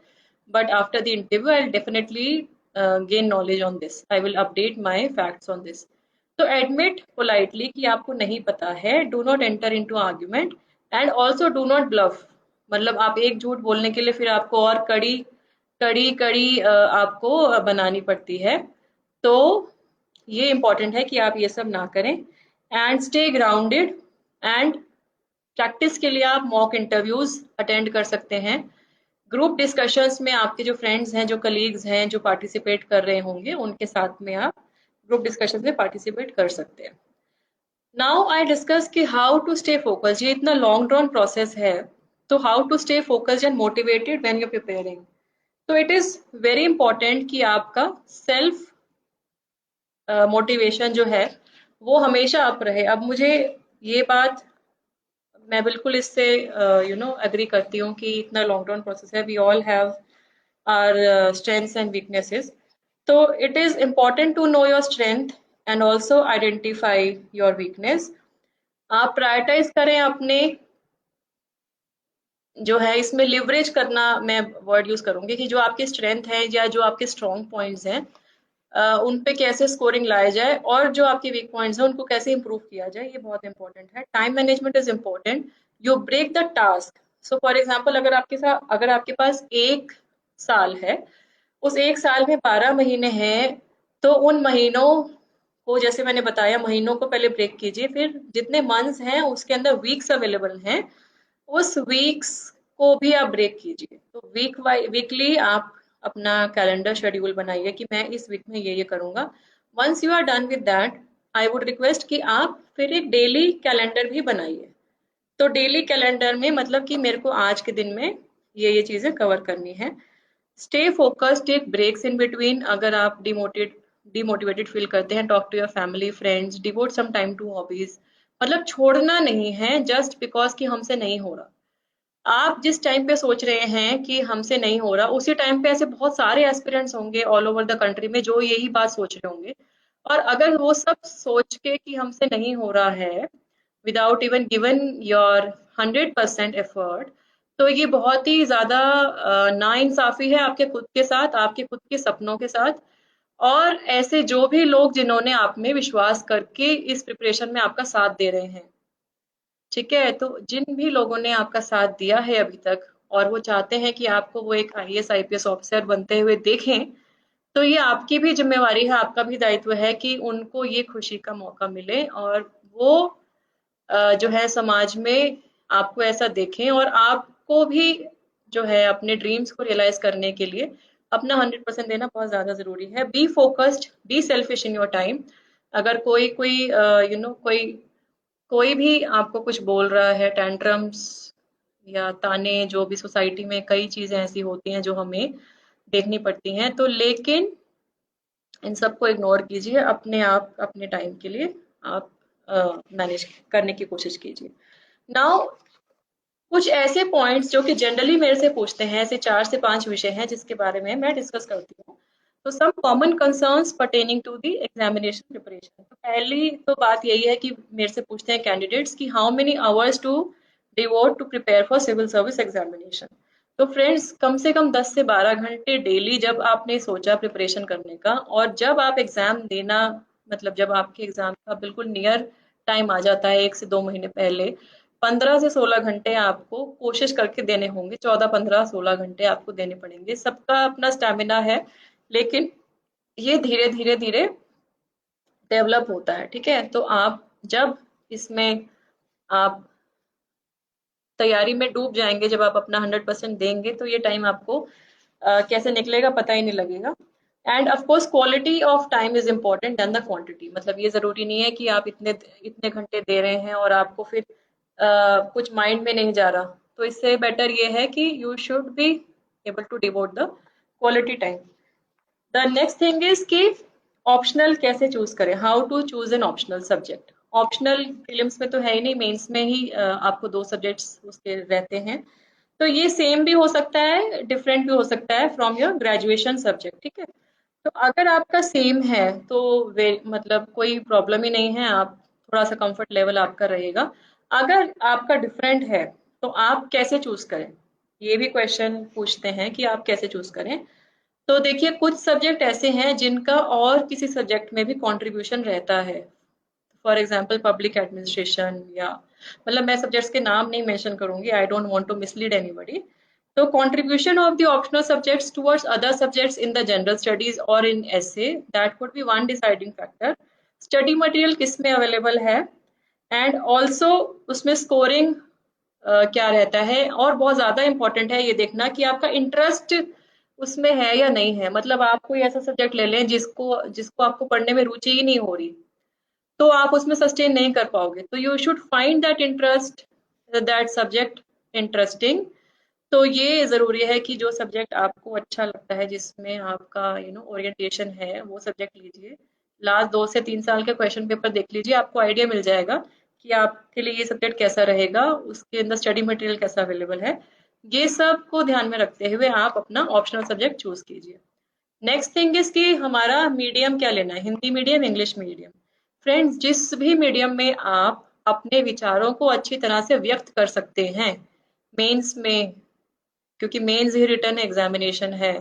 but after the interview I'll definitely gain knowledge on this, I will update my facts on this। तो admit politely कि आपको नहीं पता है, do not enter into argument, and also do not bluff. मतलब आप एक झूठ बोलने के लिए फिर आपको और कड़ी कड़ी कड़ी आपको बनानी पड़ती है। तो ये इंपॉर्टेंट है कि आप ये सब ना करें, and stay grounded. And practice के लिए आप मॉक इंटरव्यूज अटेंड कर सकते हैं। ग्रुप डिस्कशंस में आपके जो फ्रेंड्स हैं, जो कलीग्स हैं, जो पार्टिसिपेट कर रहे होंगे, उनके साथ में आप ग्रुप डिस्कशन में पार्टिसिपेट कर सकते हैं। नाउ आई डिस्कस कि हाउ टू स्टे फोकस्ड। ये इतना लॉन्ग ड्रॉन प्रोसेस है, तो how to stay focused and motivated when you preparing. तो इट इज वेरी इंपॉर्टेंट कि आपका सेल्फ मोटिवेशन जो है वो हमेशा अप रहे। अब मुझे ये बात, मैं बिल्कुल इससे एग्री करती हूँ कि इतना लॉन्ग टर्म प्रोसेस है, we all have our strengths and weaknesses. तो it is important to know your strength and also identify your weakness. आप प्रायोरिटाइज करें अपने, जो है इसमें लिवरेज करना मैं वर्ड यूज करूंगी, कि जो आपके स्ट्रेंथ है या जो आपके स्ट्रॉन्ग पॉइंट्स हैं, उन पे कैसे स्कोरिंग लाया जाए, और जो आपके वीक पॉइंट्स हैं उनको कैसे इंप्रूव किया जाए, ये बहुत इंपॉर्टेंट है। Time management is important. You break the task. So for example, अगर आपके पास 1 साल है, उस 1 साल में 12 महीने हैं, तो उन महीनों को, जैसे मैंने बताया, महीनों को पहले ब्रेक कीजिए, फिर जितने मंथ्स हैं उसके अंदर वीक्स अवेलेबल हैं, उस वीक्स को भी आप ब्रेक कीजिए। तो वीकली आप अपना कैलेंडर शेड्यूल बनाइए कि मैं इस वीक में ये करूंगा। Once you are done with that, I would request कि आप फिर एक डेली कैलेंडर भी बनाइए। तो डेली कैलेंडर में मतलब कि मेरे को आज के दिन में ये चीजें कवर करनी है। Stay focused, take breaks in between. अगर आप डिमोटिवेटेड फील करते हैं, talk to your family friends, devote some time to hobbies. मतलब छोड़ना नहीं है जस्ट बिकॉज कि हमसे नहीं हो रहा। आप जिस टाइम पे सोच रहे हैं कि हमसे नहीं हो रहा, उसी टाइम पे ऐसे बहुत सारे एस्पिरेंट्स होंगे ऑल ओवर द कंट्री में जो यही बात सोच रहे होंगे। और अगर वो सब सोच के कि हमसे नहीं हो रहा है, without even given your 100% effort, तो ये बहुत ही ज़्यादा नाइंसाफ़ी है आपके खुद के साथ, आपके खुद के सपनों के साथ और ऐसे जो भी लोग जिन्होंने आप में विश्वास करके इस प्रिपरेशन में आपका साथ दे रहे हैं, ठीक है? तो जिन भी लोगों ने आपका साथ दिया है अभी तक और वो चाहते हैं कि आपको वो एक आईएएस, आईपीएस ऑफ़िसर बनते हुए देखें, तो ये आपकी भी ज़िम्मेवारी है, आपका भी दायित्व है कि उनको ये खुशी का मौका मिले और वो जो है समाज में आपको ऐसा देखें और आपको भी जो है अपने ड्रीम्स को रियलाइज करने के लिए अपना 100% देना बहुत ज्यादा जरूरी है। Be focused, be selfish in your time. अगर कोई कोई कोई कोई भी आपको कुछ बोल रहा है, टैंट्रम्स या ताने, जो भी सोसाइटी में कई चीजें ऐसी होती हैं जो हमें देखनी पड़ती हैं, तो लेकिन इन सबको इग्नोर कीजिए, अपने आप अपने टाइम के लिए आप मैनेज करने की कोशिश कीजिए। नाउ कुछ ऐसे पॉइंट्स जो कि जनरली मेरे से पूछते हैं, ऐसे 4 से 5 विषय हैं जिसके बारे में मैं डिस्कस करती हूँ। तो some common concerns pertaining to the examination preparation. तो पहली तो बात यही है कि मेरे से पूछते हैं कैंडिडेट्स कि how many hours to devote to prepare for civil service examination. तो फ्रेंड्स, कम से कम 10 से 12 घंटे डेली जब आपने सोचा प्रिपरेशन करने का और जब आप एग्जाम देना, मतलब जब आपके एग्जाम का बिल्कुल नियर टाइम आ जाता है 1 से 2 महीने पहले, 15 से 16 घंटे आपको कोशिश करके देने होंगे। 14, 15, 16 घंटे आपको देने पड़ेंगे। सबका अपना स्टेमिना है, लेकिन ये धीरे धीरे धीरे डेवलप होता है, ठीक है? तो आप जब इसमें आप तैयारी में डूब जाएंगे, जब आप अपना 100% देंगे, तो ये टाइम आपको कैसे निकलेगा पता ही नहीं लगेगा। And of course quality of time is important then the quantity. मतलब ये जरूरी नहीं है कि आप इतने इतने घंटे दे रहे हैं और आपको फिर कुछ माइंड में नहीं जा रहा। तो इससे बेटर ये है कि you should be able to devote the quality time. The next thing is कि ऑप्शनल कैसे चूज करें, how to choose an optional subject. Optional prelims में तो है ही नहीं, मेंस में ही आपको 2 सब्जेक्ट्स उसके रहते हैं। तो ये सेम भी हो सकता है, डिफरेंट भी हो सकता है फ्रॉम योर ग्रेजुएशन सब्जेक्ट, ठीक है? तो अगर आपका सेम है तो वे मतलब कोई प्रॉब्लम ही नहीं है, आप थोड़ा सा कंफर्ट लेवल आपका रहेगा। अगर आपका डिफरेंट है तो आप कैसे चूज करें, ये भी क्वेश्चन पूछते हैं कि आप कैसे चूज करें। तो देखिए, कुछ सब्जेक्ट ऐसे हैं जिनका और किसी सब्जेक्ट में भी कंट्रीब्यूशन रहता है। फॉर एग्जांपल पब्लिक एडमिनिस्ट्रेशन, या मतलब मैं सब्जेक्ट्स के नाम नहीं मेंशन करूंगी, I don't want to mislead anybody. तो contribution of the optional subjects towards other subjects in the general studies और in essay, that could be one deciding factor. Study material किस में अवेलेबल है, and also उसमें scoring क्या रहता है, और बहुत ज्यादा इंपॉर्टेंट है ये देखना कि आपका इंटरेस्ट उसमें है या नहीं है। मतलब आप कोई ऐसा सब्जेक्ट ले लें जिसको जिसको आपको पढ़ने में रुचि ही नहीं हो रही, तो आप उसमें सस्टेन नहीं कर पाओगे। तो you should find that interest, that subject interesting. तो ये जरूरी है कि जो सब्जेक्ट आपको अच्छा लगता है, जिसमें आपका ओरिएंटेशन है, वो सब्जेक्ट लीजिए। लास्ट 2 से 3 साल के क्वेश्चन पेपर देख लीजिए, आपको आइडिया मिल जाएगा कि आपके लिए ये सब्जेक्ट कैसा रहेगा, उसके अंदर स्टडी मटेरियल कैसा अवेलेबल है। ये सब को ध्यान में रखते हुए आप अपना ऑप्शनल सब्जेक्ट चूज कीजिए। नेक्स्ट थिंग इज कि हमारा मीडियम क्या लेना है, Hindi medium, English medium. Friends, जिस भी मीडियम में आप अपने विचारों को अच्छी तरह से व्यक्त कर सकते हैं मेंस में, क्योंकि मेंस ही रिटर्न एग्जामिनेशन है,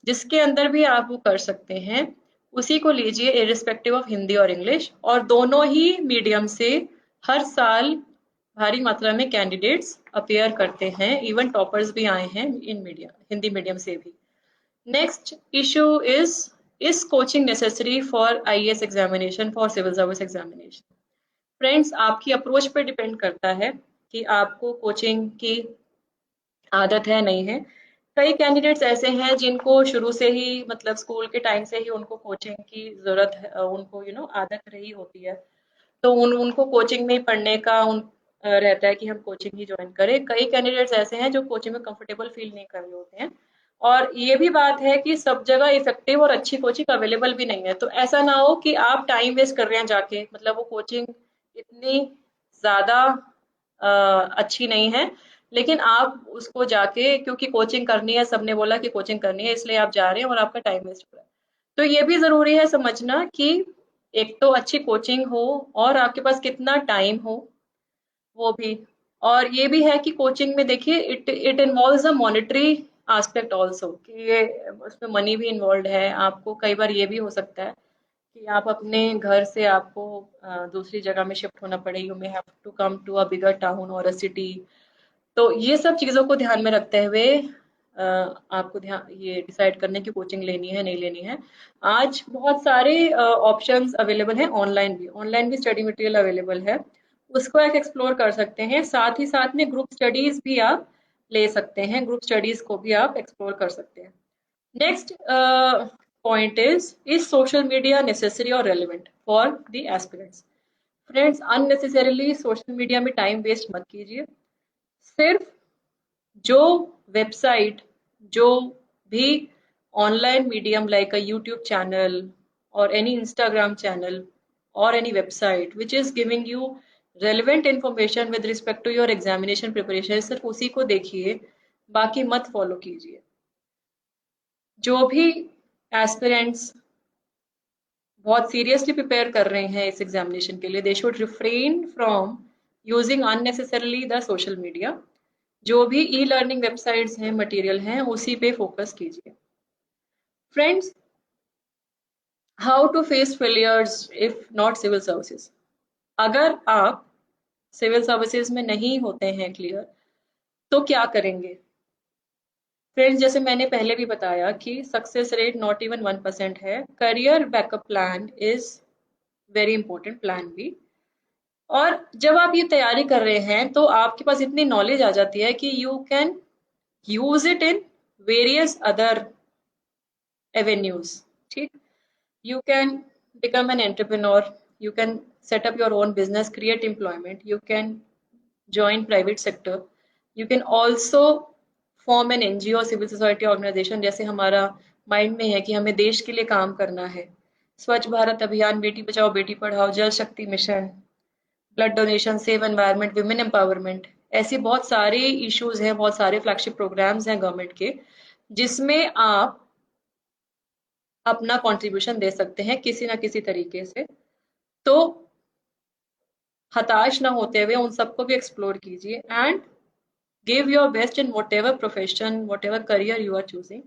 जिसके अंदर भी आप वो कर सकते हैं, उसी को लीजिए इरिस्पेक्टिव ऑफ हिंदी और इंग्लिश। और दोनों ही मीडियम से हर साल भारी मात्रा में कैंडिडेट्स अपेयर करते हैं, इवन टॉपर्स भी आए हैं इन मीडियम, हिंदी मीडियम से भी। Next issue is coaching necessary for IAS examination, for civil service examination. Friends, आपकी अप्रोच पे डिपेंड करता है कि आपको कोचिंग की आदत है नहीं है। कई कैंडिडेट्स ऐसे हैं जिनको शुरू से ही, मतलब स्कूल के टाइम से ही उनको कोचिंग की जरूरत है, उनको आदत रही होती है। तो उनको कोचिंग में ही पढ़ने का रहता है कि हम कोचिंग ही ज्वाइन करें। कई कैंडिडेट्स ऐसे हैं जो कोचिंग में कंफर्टेबल फील नहीं कर रहे होते हैं। और ये भी बात है कि सब जगह इफेक्टिव और अच्छी कोचिंग अवेलेबल भी नहीं है। तो ऐसा ना हो कि आप टाइम वेस्ट कर रहे हैं जाके, मतलब वो कोचिंग इतनी ज्यादा अच्छी नहीं है, लेकिन आप उसको जाके, क्योंकि कोचिंग करनी है, सबने बोला कि कोचिंग करनी है, इसलिए आप जा रहे हैं और आपका टाइम वेस्ट हो रहा है। तो ये भी जरूरी है समझना कि एक तो अच्छी कोचिंग हो और आपके पास कितना टाइम हो, वो भी। और ये भी है कि कोचिंग में देखिए it it involves a monetary aspect also, कि ये उसमें मनी भी इन्वॉल्व है। आपको कई बार ये भी हो सकता है कि आप अपने घर से आपको दूसरी जगह में शिफ्ट होना पड़े, you may have to come to a bigger town और अ सिटी। तो ये सब चीज़ों को ध्यान में रखते हुए आपको ध्यान ये डिसाइड करने की कोचिंग लेनी है नहीं लेनी है। आज बहुत सारे ऑप्शंस अवेलेबल हैं, ऑनलाइन भी स्टडी मटेरियल अवेलेबल है, उसको एक एक्सप्लोर कर सकते हैं। साथ ही साथ में ग्रुप स्टडीज भी आप ले सकते हैं, ग्रुप स्टडीज को भी आप एक्सप्लोर कर सकते हैं। Next point is social media necessary और relevant for the aspirants? Friends, unnecessarily social media में टाइम वेस्ट मत कीजिए। सिर्फ जो वेबसाइट, जो भी online medium like a YouTube channel और एनी इंस्टाग्राम चैनल और any website which is giving you relevant information with respect to your examination preparation, सिर्फ उसी को देखिए, बाकी मत फॉलो कीजिए। जो भी एस्पिरेंट्स बहुत सीरियसली प्रिपेयर कर रहे हैं इस एग्जामिनेशन के लिए, they should refrain from using unnecessarily the social media. जो भी ई लर्निंग वेबसाइट्स हैं, मटेरियल हैं, उसी पे फोकस कीजिए। Friends, how to face failures if not civil services? अगर आप सिविल सर्विसेज में नहीं होते हैं क्लियर, तो क्या करेंगे? फ्रेंड्स, जैसे मैंने पहले भी बताया कि सक्सेस रेट नॉट इवन 1% है। Career backup plan is very important, plan B. और जब आप ये तैयारी कर रहे हैं तो आपके पास इतनी नॉलेज आ जाती है कि you can use it in various other avenues. ठीक, you can become an entrepreneur, you can set up your own business, create employment, you can join private sector, you can also form an NGO, civil society organization। जैसे हमारा mind में है कि हमें देश के लिए काम करना है, स्वच्छ भारत अभियान, बेटी बचाओ बेटी पढ़ाओ, जल शक्ति mission, blood donation, save environment, women empowerment, ऐसे बहुत सारे इश्यूज हैं, बहुत सारे फ्लैगशिप प्रोग्राम्स हैं गवर्नमेंट के, जिसमें आप अपना कंट्रीब्यूशन दे सकते हैं किसी ना किसी तरीके से। तो हताश ना होते हुए उन सबको भी एक्सप्लोर कीजिए and give your best in whatever profession, whatever career you are choosing,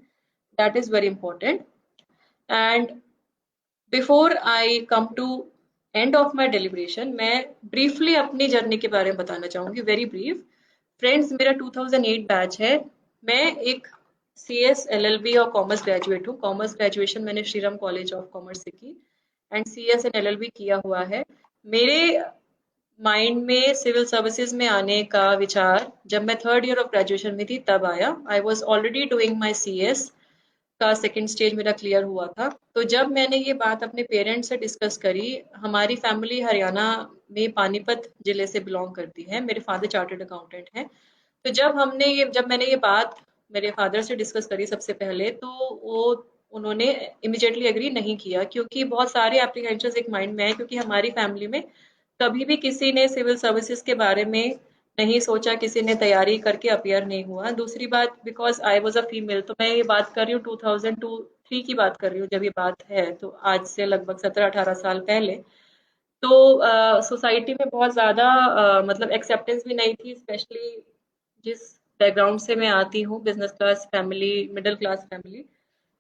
that is very important. And before I come to end of my deliberation, मैं ब्रीफली अपनी जर्नी के बारे में बताना चाहूंगी, वेरी ब्रीफ। फ्रेंड्स, मेरा 2008 batch है। मैं एक CS LLB और कॉमर्स ग्रेजुएट हूँ। कॉमर्स ग्रेजुएशन मैंने श्रीराम कॉलेज ऑफ कॉमर्स से की एंड CS एंड LLB किया हुआ है। मेरे माइंड में सिविल सर्विसेज में आने का विचार जब मैं थर्ड ईयर ऑफ ग्रेजुएशन में थी तब आया। I was already doing my CS का सेकंड स्टेज मेरा क्लियर हुआ था। तो जब मैंने ये बात अपने पेरेंट्स से डिस्कस करी, हमारी फैमिली हरियाणा में पानीपत जिले से बिलोंग करती है, मेरे फादर चार्टर्ड अकाउंटेंट हैं। तो जब मैंने ये बात मेरे फादर से डिस्कस करी सबसे पहले, तो वो उन्होंने इमिडिएटली एग्री नहीं किया, क्योंकि बहुत सारे एप्लीकेशंस एक माइंड में है, क्योंकि हमारी फैमिली में कभी भी किसी ने सिविल सर्विसेज के बारे में नहीं सोचा, किसी ने तैयारी करके अपियर नहीं हुआ। दूसरी बात, because I was a female, तो मैं ये बात कर रही हूँ 2002-3 की बात कर रही हूँ जब ये बात है, तो आज से लगभग 17-18 साल पहले। तो सोसाइटी में बहुत ज़्यादा मतलब एक्सेप्टेंस भी नहीं थी, स्पेशली जिस बैकग्राउंड से मैं आती हूँ, business class family, middle class family.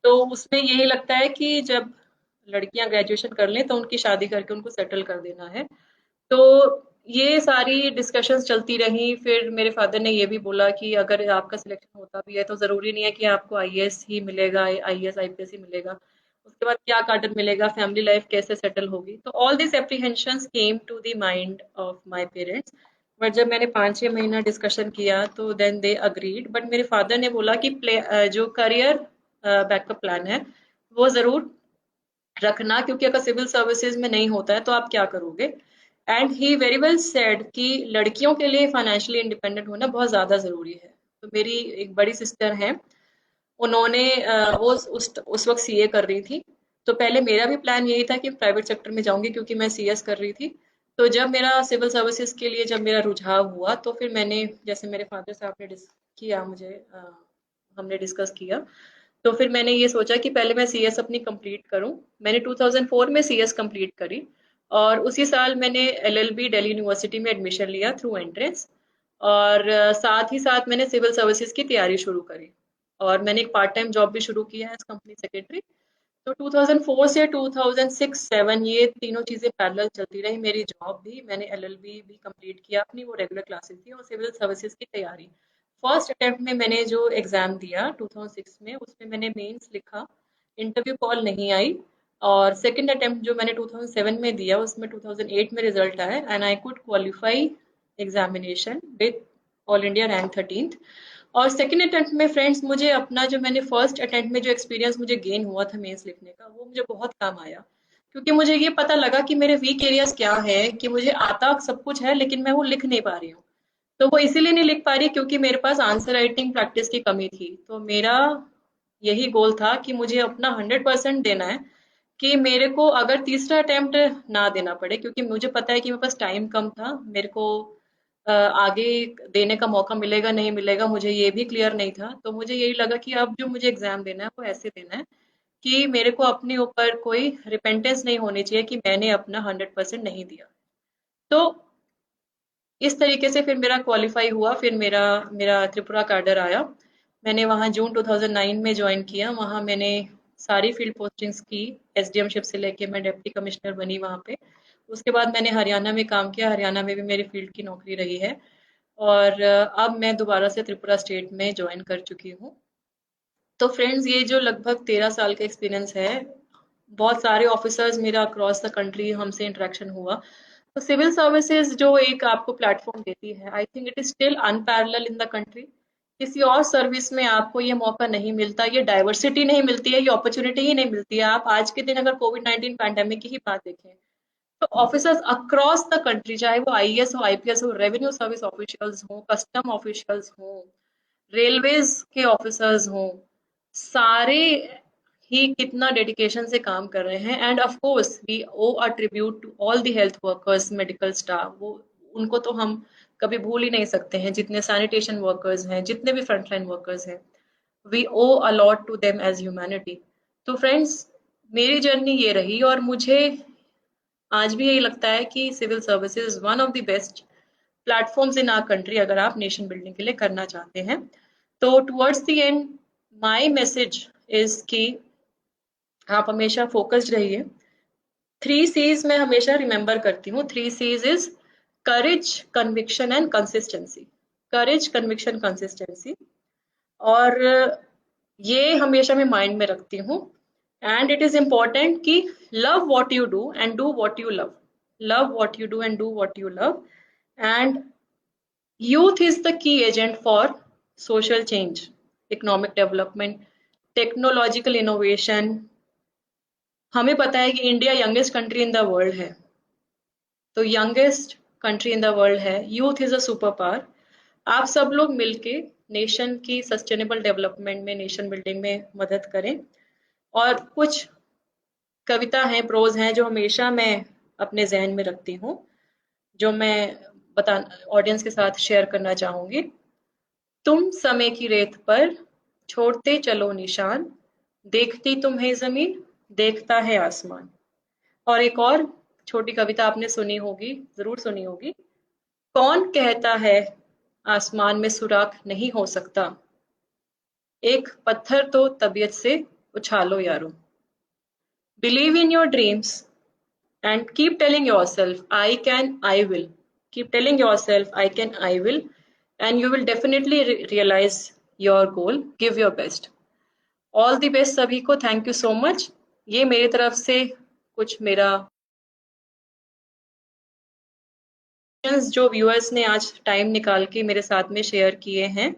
तो उसमें यही लगता है कि जब लड़कियां ग्रेजुएशन कर लें तो उनकी शादी करके उनको सेटल कर देना है। तो ये सारी डिस्कशंस चलती रही। फिर मेरे फादर ने ये भी बोला कि अगर आपका सिलेक्शन होता भी है तो ज़रूरी नहीं है कि आपको आईएएस ही मिलेगा, आईएएस आईपीएस ही मिलेगा, उसके बाद क्या कार्डर मिलेगा, फैमिली लाइफ कैसे सेटल होगी। तो all this apprehensions came to the mind of my parents. But जब मैंने 5-6 महीना डिस्कशन किया तो देन दे अग्रीड। बट मेरे फादर ने बोला कि जो करियर बैकअप प्लान है वो ज़रूर रखना, क्योंकि अगर सिविल सर्विसेज में नहीं होता है तो आप क्या करोगे। And he very well said कि लड़कियों के लिए फाइनेंशियली इंडिपेंडेंट होना बहुत ज़्यादा ज़रूरी है। तो मेरी एक बड़ी सिस्टर हैं, उन्होंने वो उस वक्त सीए कर रही थी। तो पहले मेरा भी प्लान यही था कि प्राइवेट सेक्टर में जाऊंगी, क्योंकि मैं सीएस कर रही थी। तो जब मेरा सिविल सर्विसेज के लिए जब मेरा रुझाव हुआ, तो फिर मैंने, जैसे मेरे फादर साहब ने किया मुझे, हमने डिस्कस किया, तो फिर मैंने ये सोचा कि पहले मैं सीएस अपनी कंप्लीट करूं। मैंने 2004 में सीएस कंप्लीट करी और उसी साल मैंने एलएलबी दिल्ली यूनिवर्सिटी में एडमिशन लिया थ्रू एंट्रेंस। और साथ ही साथ मैंने सिविल सर्विसेज की तैयारी शुरू करी, और मैंने एक पार्ट टाइम जॉब भी शुरू किया है एज कंपनी सेक्रेटरी। तो 2004 से 2006-7 ये तीनों चीज़ें पैरेलल चलती रही। मेरी जॉब भी, मैंने एलएलबी भी कंप्लीट किया अपनी, वो रेगुलर क्लासेस थी, और सिविल सर्विसेज की तैयारी। फर्स्ट अटेम्प्ट में मैंने जो एग्ज़ाम दिया 2006 में, उसमें मैंने मेंस लिखा, इंटरव्यू कॉल नहीं आई। और सेकंड अटेम्प्ट जो मैंने 2007 में दिया, उसमें 2008 में रिजल्ट आया, and I could qualify examination with all India rank 13th। और सेकंड अटेम्प्ट में फ्रेंड्स, मुझे अपना जो मैंने फर्स्ट अटेम्प्ट में जो एक्सपीरियंस मुझे गेन हुआ था मेंस लिखने का, वो मुझे बहुत काम आया। क्योंकि मुझे ये पता लगा कि मेरे वीक एरियाज क्या है, कि मुझे आता सब कुछ है लेकिन मैं वो लिख नहीं पा रही हूँ। तो वो इसीलिए नहीं लिख पा रही क्योंकि मेरे पास आंसर राइटिंग प्रैक्टिस की कमी थी। तो मेरा यही गोल था कि मुझे अपना 100% देना है, कि मेरे को अगर तीसरा अटेम्प्ट ना देना पड़े, क्योंकि मुझे पता है कि मेरे पास टाइम कम था। मेरे को आगे देने का मौका मिलेगा नहीं मिलेगा मुझे ये भी क्लियर नहीं था। तो मुझे यही लगा कि अब जो मुझे एग्जाम देना है वो ऐसे देना है कि मेरे को अपने ऊपर कोई रिपेंटेंस नहीं होनी चाहिए कि मैंने अपना 100% नहीं दिया। तो इस तरीके से फिर मेरा क्वालिफाई हुआ। फिर मेरा मेरा त्रिपुरा कैडर आया। मैंने वहाँ जून 2009 में ज्वाइन किया। वहाँ मैंने सारी फील्ड पोस्टिंग्स की, एसडीएम शिप से लेके मैं डिप्टी कमिश्नर बनी वहाँ पे। उसके बाद मैंने हरियाणा में काम किया, हरियाणा में भी मेरी फील्ड की नौकरी रही है। और अब मैं दोबारा से त्रिपुरा स्टेट में ज्वाइन कर चुकी हूँ। तो फ्रेंड्स, ये जो लगभग 13 साल का एक्सपीरियंस है, बहुत सारे ऑफिसर्स मेरा अक्रॉस द कंट्री हमसे इंटरेक्शन हुआ। तो सिविल सर्विसेज जो एक आपको प्लेटफॉर्म देती है, आई think it is still unparalleled in the country. किसी और सर्विस में आपको ये मौका नहीं मिलता, ये डाइवर्सिटी नहीं मिलती है, ये अपॉर्चुनिटी ही नहीं मिलती है। आप आज के दिन अगर कोविड-19 पैंडेमिक की ही बात देखें, तो ऑफिसर्स अक्रॉस द कंट्री, चाहे वो आईएएस हो, आईपीएस हो, रेवेन्यू सर्विस ऑफिशियल्स हो, कस्टम ऑफिशियल्स हो, रेलवेज के ऑफिसर्स हों, सारे ही कितना डेडिकेशन से काम कर रहे हैं। And of course we owe a tribute to all the health workers, medical staff, वो उनको तो हम कभी भूल ही नहीं सकते हैं। जितने सैनिटेशन वर्कर्स हैं, जितने भी फ्रंटलाइन वर्कर्स हैं, we owe a lot to them as humanity. तो फ्रेंड्स, मेरी जर्नी ये रही, और मुझे आज भी यही लगता है कि civil services is one of the best platforms in our country, अगर आप नेशन बिल्डिंग के लिए करना चाहते हैं। तो towards the end my message is कि आप हमेशा फोकस्ड रहिए। 3 C's मैं हमेशा रिमेंबर करती हूँ। 3 C's is courage, conviction and consistency. Courage, conviction, consistency. और ये हमेशा मैं माइंड में रखती हूँ। एंड इट इज इम्पोर्टेंट कि love what you do and do what you love. Love what you do and do what you love. And youth is the key agent for social change, economic development, technological innovation। हमें पता है कि India youngest country in the world है। तो youngest country in the world है, youth is a super power. आप सब लोग मिलके नेशन की सस्टेनेबल डेवलपमेंट में, नेशन बिल्डिंग में मदद करें। और कुछ कविता हैं, प्रोज हैं, जो हमेशा मैं अपने जहन में रखती हूँ, जो मैं बता ऑडियंस के साथ शेयर करना चाहूंगी। तुम समय की रेत पर छोड़ते चलो निशान, देखती तुम्हें जमीन, देखता है आसमान। और एक और छोटी कविता आपने सुनी होगी, जरूर सुनी होगी। कौन कहता है आसमान में सुराख नहीं हो सकता, एक पत्थर तो तबीयत से उछालो यारो। Believe in your dreams and keep telling yourself I can, I will. Keep telling yourself I can, I will, and you will definitely realize your goal. Give your best. All the best सभी को। Thank you so much. ये मेरी तरफ से कुछ मेरा questions जो viewers ने आज टाइम निकाल के मेरे साथ में शेयर किए हैं,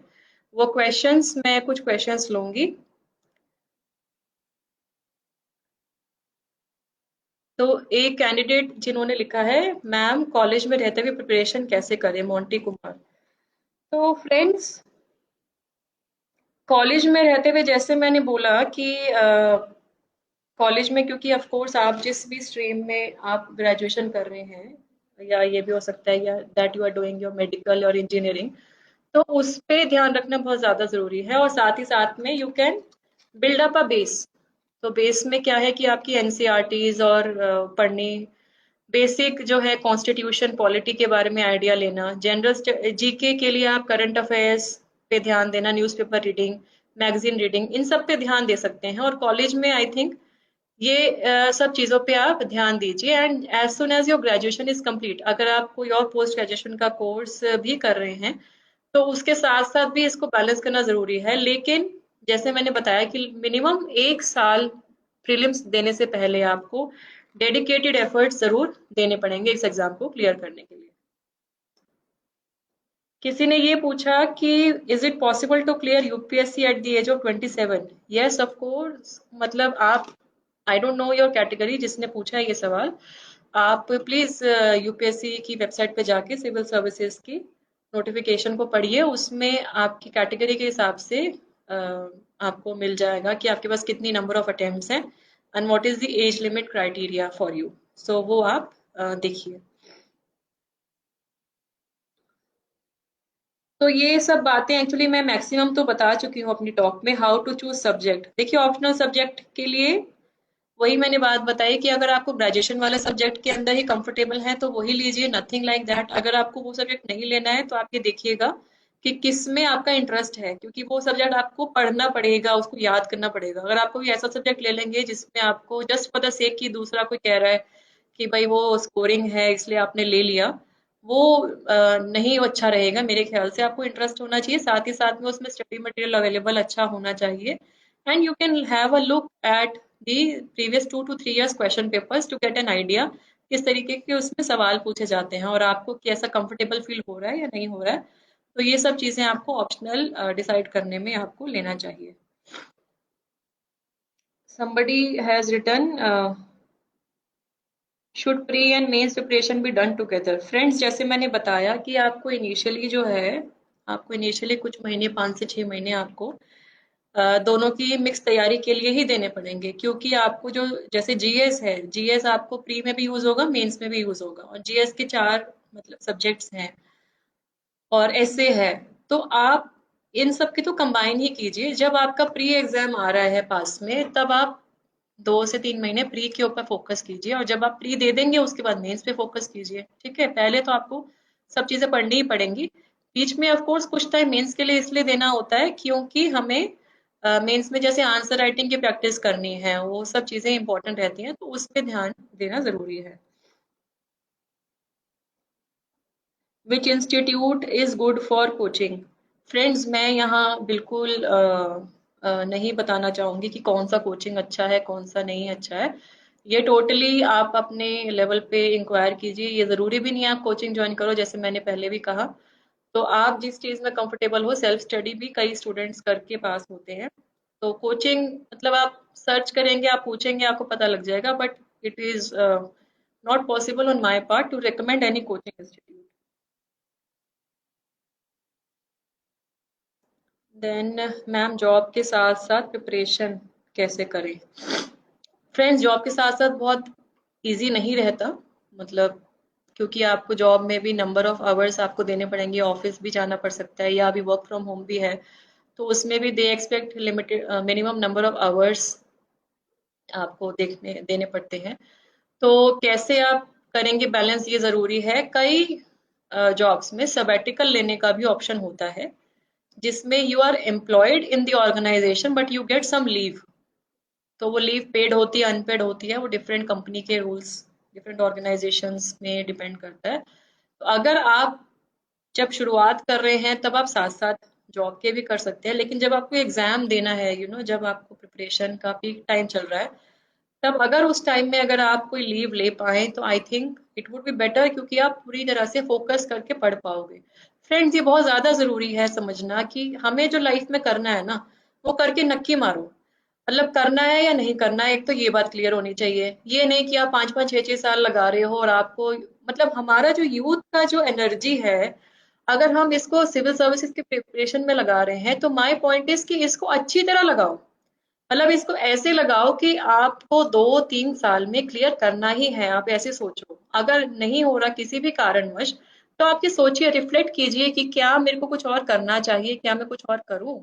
वो क्वेश्चंस, मैं कुछ क्वेश्चंस लूंगी। तो एक कैंडिडेट जिन्होंने लिखा है, मैम कॉलेज में रहते हुए प्रिपरेशन कैसे करें, मोंटी कुमार। तो फ्रेंड्स, कॉलेज में रहते हुए जैसे मैंने बोला कि कॉलेज में, क्योंकि ऑफ कोर्स आप जिस भी स्ट्रीम में आप ग्रेजुएशन कर रहे हैं, या ये भी हो सकता है या that you are doing your medical और इंजीनियरिंग, तो उस पे ध्यान रखना बहुत ज़्यादा ज़रूरी है। और साथ ही साथ में you can build up a base. तो बेस में क्या है कि आपकी एनसीईआरटीज और पढ़नी बेसिक जो है कॉन्स्टिट्यूशन पॉलिटी के बारे में आइडिया लेना, जनरल जीके के लिए आप करंट अफेयर्स पे ध्यान देना, न्यूज़पेपर रीडिंग, मैगजीन रीडिंग, इन सब पे ध्यान दे सकते हैं। और कॉलेज में आई थिंक ये सब चीज़ों पे आप ध्यान दीजिए। And as soon as your graduation is complete, अगर आप कोई और पोस्ट ग्रेजुएशन का कोर्स भी कर रहे हैं तो उसके साथ साथ भी इसको बैलेंस करना जरूरी है। लेकिन जैसे मैंने बताया कि मिनिमम 1 साल प्रीलिम्स देने से पहले आपको डेडिकेटेड एफर्ट्स जरूर देने पड़ेंगे इस एग्जाम को क्लियर करने के लिए। किसी ने ये पूछा कि is it possible to clear UPSC at the age of 27? Yes of course. मतलब आप, I don't know your category जिसने पूछा है ये सवाल, आप प्लीज यूपीएससी की वेबसाइट पे जाके सिविल सर्विसेज की नोटिफिकेशन को पढ़िए, उसमें आपकी कैटेगरी के हिसाब से आपको मिल जाएगा कि आपके पास कितनी नंबर ऑफ अटेम्प्ट्स हैं and what is the age limit criteria for you. So वो आप देखिए। तो ये सब बातें एक्चुअली मैं मैक्सिमम तो बता चुकी हूँ अपनी टॉक में। हाउ टू चूज सब्जेक्ट, देखिए ऑप्शनल सब्जेक्ट के लिए वही मैंने बात बताई कि अगर आपको ग्रेजुएशन वाले सब्जेक्ट के अंदर ही कंफर्टेबल है तो वही लीजिए, नथिंग लाइक दैट। अगर आपको वो सब्जेक्ट नहीं लेना है तो आप ये देखिएगा कि किस में आपका इंटरेस्ट है, क्योंकि वो सब्जेक्ट आपको पढ़ना पड़ेगा, उसको याद करना पड़ेगा। अगर आप कोई ऐसा सब्जेक्ट ले लेंगे जिसमें आपको जस्ट फॉर द सेक कि दूसरा कोई कह रहा है कि भाई वो स्कोरिंग है इसलिए आपने ले लिया, वो नहीं अच्छा रहेगा। मेरे ख्याल से आपको इंटरेस्ट होना चाहिए, साथ ही साथ में उसमें स्टडी मटेरियल अवेलेबल अच्छा होना चाहिए। And you can have a look at the previous 2 to 3 years question papers to get an idea किस तरीके के उसमें सवाल पूछे जाते हैं और आपको कैसा कंफर्टेबल फील हो रहा है या नहीं हो रहा है। तो ये सब चीजें आपको ऑप्शनल डिसाइड करने में आपको लेना चाहिए। somebody has written should pre and mains preparation be done together? Friends, जैसे मैंने बताया कि आपको इनिशियली जो है, आपको इनिशियली कुछ महीने, 5 से 6 महीने आपको दोनों की मिक्स तैयारी के लिए ही देने पड़ेंगे, क्योंकि आपको जो जैसे जीएस है, जीएस आपको प्री में भी यूज होगा, मेंस में भी यूज होगा, और जीएस के 4 मतलब सब्जेक्ट्स हैं और ऐसे है। तो आप इन सब की तो कंबाइन ही कीजिए। जब आपका प्री एग्जाम आ रहा है पास में, तब आप 2 से 3 महीने प्री के ऊपर फोकस कीजिए, और जब आप प्री दे देंगे उसके बाद मेंस पे फोकस कीजिए। ठीक है, पहले तो आपको सब चीजें पढ़नी ही पड़ेंगी। बीच में ऑफ कोर्स कुछ टाइम मेंस के लिए इसलिए देना होता है क्योंकि हमें मेंस में जैसे आंसर राइटिंग की प्रैक्टिस करनी है, वो सब चीजें इंपॉर्टेंट रहती हैं, तो उस पे ध्यान देना जरूरी है। Which institute is good for coaching? Friends, मैं यहाँ बिल्कुल नहीं बताना चाहूंगी कि कौन सा कोचिंग अच्छा है कौन सा नहीं अच्छा है। ये टोटली आप अपने लेवल पे इंक्वायर कीजिए। ये जरूरी भी नहीं है आप कोचिंग ज्वाइन करो, जैसे मैंने पहले भी कहा। तो आप जिस चीज में कंफर्टेबल हो, सेल्फ स्टडी भी कई स्टूडेंट्स करके पास होते हैं। तो कोचिंग मतलब आप सर्च करेंगे, आप पूछेंगे, आपको पता लग जाएगा, but it is not possible on my part to recommend any coaching institute. Then ma'am, job के साथ साथ प्रिपरेशन कैसे करें? फ्रेंड्स, जॉब के साथ साथ बहुत इजी नहीं रहता। मतलब क्योंकि आपको जॉब में भी नंबर ऑफ आवर्स आपको देने पड़ेंगे, ऑफिस भी जाना पड़ सकता है, या अभी वर्क फ्रॉम होम भी है, तो उसमें भी they expect limited minimum number of hours आपको देखने देने पड़ते हैं। तो कैसे आप करेंगे बैलेंस, ये जरूरी है। कई जॉब्स में सबैटिकल लेने का भी ऑप्शन होता है, जिसमें you are employed in the organization but you get some leave. तो वो लीव पेड होती है अनपेड होती है, वो डिफरेंट कंपनी के रूल्स, डिफरेंट ऑर्गेनाइजेशंस में डिपेंड करता है। तो अगर आप जब शुरुआत कर रहे हैं तब आप साथ साथ जॉब के भी कर सकते हैं, लेकिन जब आपको एग्जाम देना है, जब आपको प्रिपरेशन का पीक टाइम चल रहा है, तब अगर उस टाइम में अगर आप कोई लीव ले पाए तो आई think it would be better, क्योंकि आप पूरी तरह से फोकस करके पढ़ पाओगे। फ्रेंड्स, ये बहुत ज्यादा जरूरी है समझना कि हमें जो लाइफ में करना है ना, वो करके नक्की मारो। मतलब करना है या नहीं करना है, एक तो ये बात क्लियर होनी चाहिए। ये नहीं कि आप 5 5 6 6 साल लगा रहे हो और आपको, मतलब हमारा जो यूथ का जो एनर्जी है, अगर हम इसको सिविल सर्विसेज के प्रिपरेशन में लगा रहे हैं, तो माय पॉइंट इज कि इसको अच्छी तरह लगाओ। मतलब इसको ऐसे लगाओ कि आपको 2 3 साल में क्लियर करना ही है, आप ऐसे सोचो। अगर नहीं हो रहा किसी भी कारणवश, तो आप ये सोचिए, रिफ्लेक्ट कीजिए कि क्या मेरे को कुछ और करना चाहिए, क्या मैं कुछ और करूं।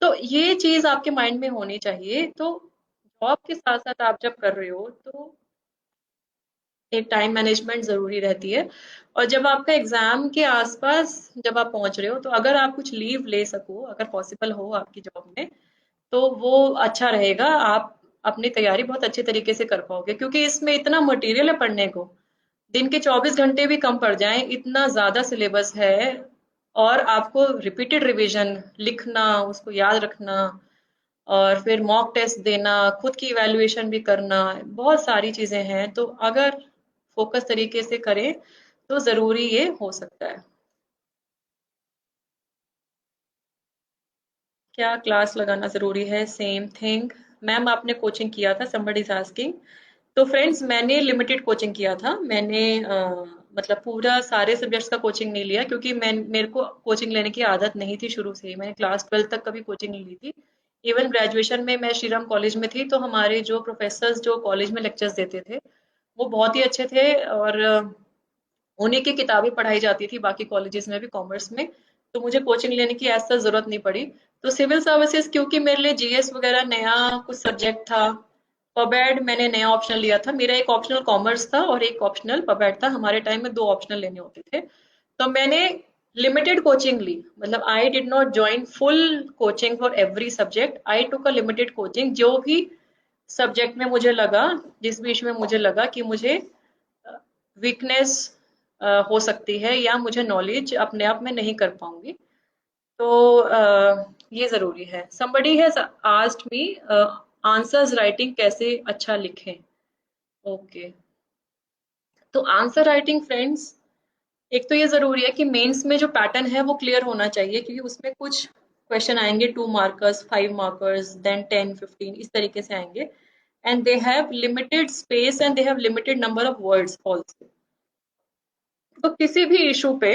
तो ये चीज आपके माइंड में होनी चाहिए। तो जॉब के साथ साथ आप जब कर रहे हो, तो एक टाइम मैनेजमेंट ज़रूरी रहती है। और जब आपका एग्ज़ाम के आस-पास जब आप पहुँच रहे हो, तो अगर आप कुछ लीव ले सको, अगर पॉसिबल हो आपकी जॉब में, तो वो अच्छा रहेगा। आप अपनी तैयारी बहुत अच्छे तरीके से कर पाओगे, क्योंकि इसमें इतना मटेरियल है पढ़ने को। दिन के 24 घंटे भी कम पड़ जाएँ, इतना ज़्यादा सिलेबस है। और आपको रिपीटेड रिवीजन, लिखना, उसको याद रखना, और फिर मॉक टेस्ट देना, खुद की इवैल्यूएशन भी करना, बहुत सारी चीज़ें हैं। तो अगर फोकस तरीके से करें, तो ज़रूरी ये हो सकता है। क्या क्लास लगाना ज़रूरी है? Same thing. मैम आपने कोचिंग किया था, समबडी इज़ आस्किंग। तो फ्रेंड्स, मैंने लिमिटेड कोचिंग किया था। मैंने मतलब पूरा सारे सब्जेक्ट्स का कोचिंग नहीं लिया, क्योंकि मैं मेरे को कोचिंग लेने की आदत नहीं थी शुरू से ही। मैंने क्लास 12 तक कभी कोचिंग नहीं ली थी। इवन ग्रेजुएशन में मैं श्रीराम कॉलेज में थी, तो हमारे जो प्रोफेसर्स जो कॉलेज में लेक्चर्स देते थे, वो बहुत ही अच्छे थे। और उन्हीं की किताबें पढ़ाई जाती थी बाकी कॉलेजेस में भी, कॉमर्स में। तो मुझे कोचिंग लेने की ऐसा जरूरत नहीं पड़ी। तो सिविल सर्विसेज, क्योंकि मेरे लिए जीएस वगैरह नया कुछ सब्जेक्ट था, पबैड मैंने नया ऑप्शनल लिया था। मेरा एक ऑप्शनल कॉमर्स था और एक ऑप्शनल पबैड था। हमारे टाइम में दो ऑप्शनल लेने होते थे। तो मैंने लिमिटेड कोचिंग ली। मतलब I did not join full coaching for every subject. I took a limited coaching. जो भी सब्जेक्ट में मुझे लगा, जिस बीच में मुझे लगा कि मुझे वीकनेस हो सकती है, या मुझे नॉलेज अपने आप में नहीं कर पाऊंगी, तो ये जरूरी है। somebody has asked me answers writing कैसे अच्छा लिखें। ओके, तो आंसर राइटिंग फ्रेंड्स, एक तो ये जरूरी है कि मेंस में जो पैटर्न है वो क्लियर होना चाहिए, क्योंकि उसमें कुछ क्वेश्चन आएंगे 2 मार्कर्स, 5 मार्कर्स, देन 10, 15, इस तरीके से आएंगे। And they have limited space and they have limited number of words also. तो किसी भी इशू पे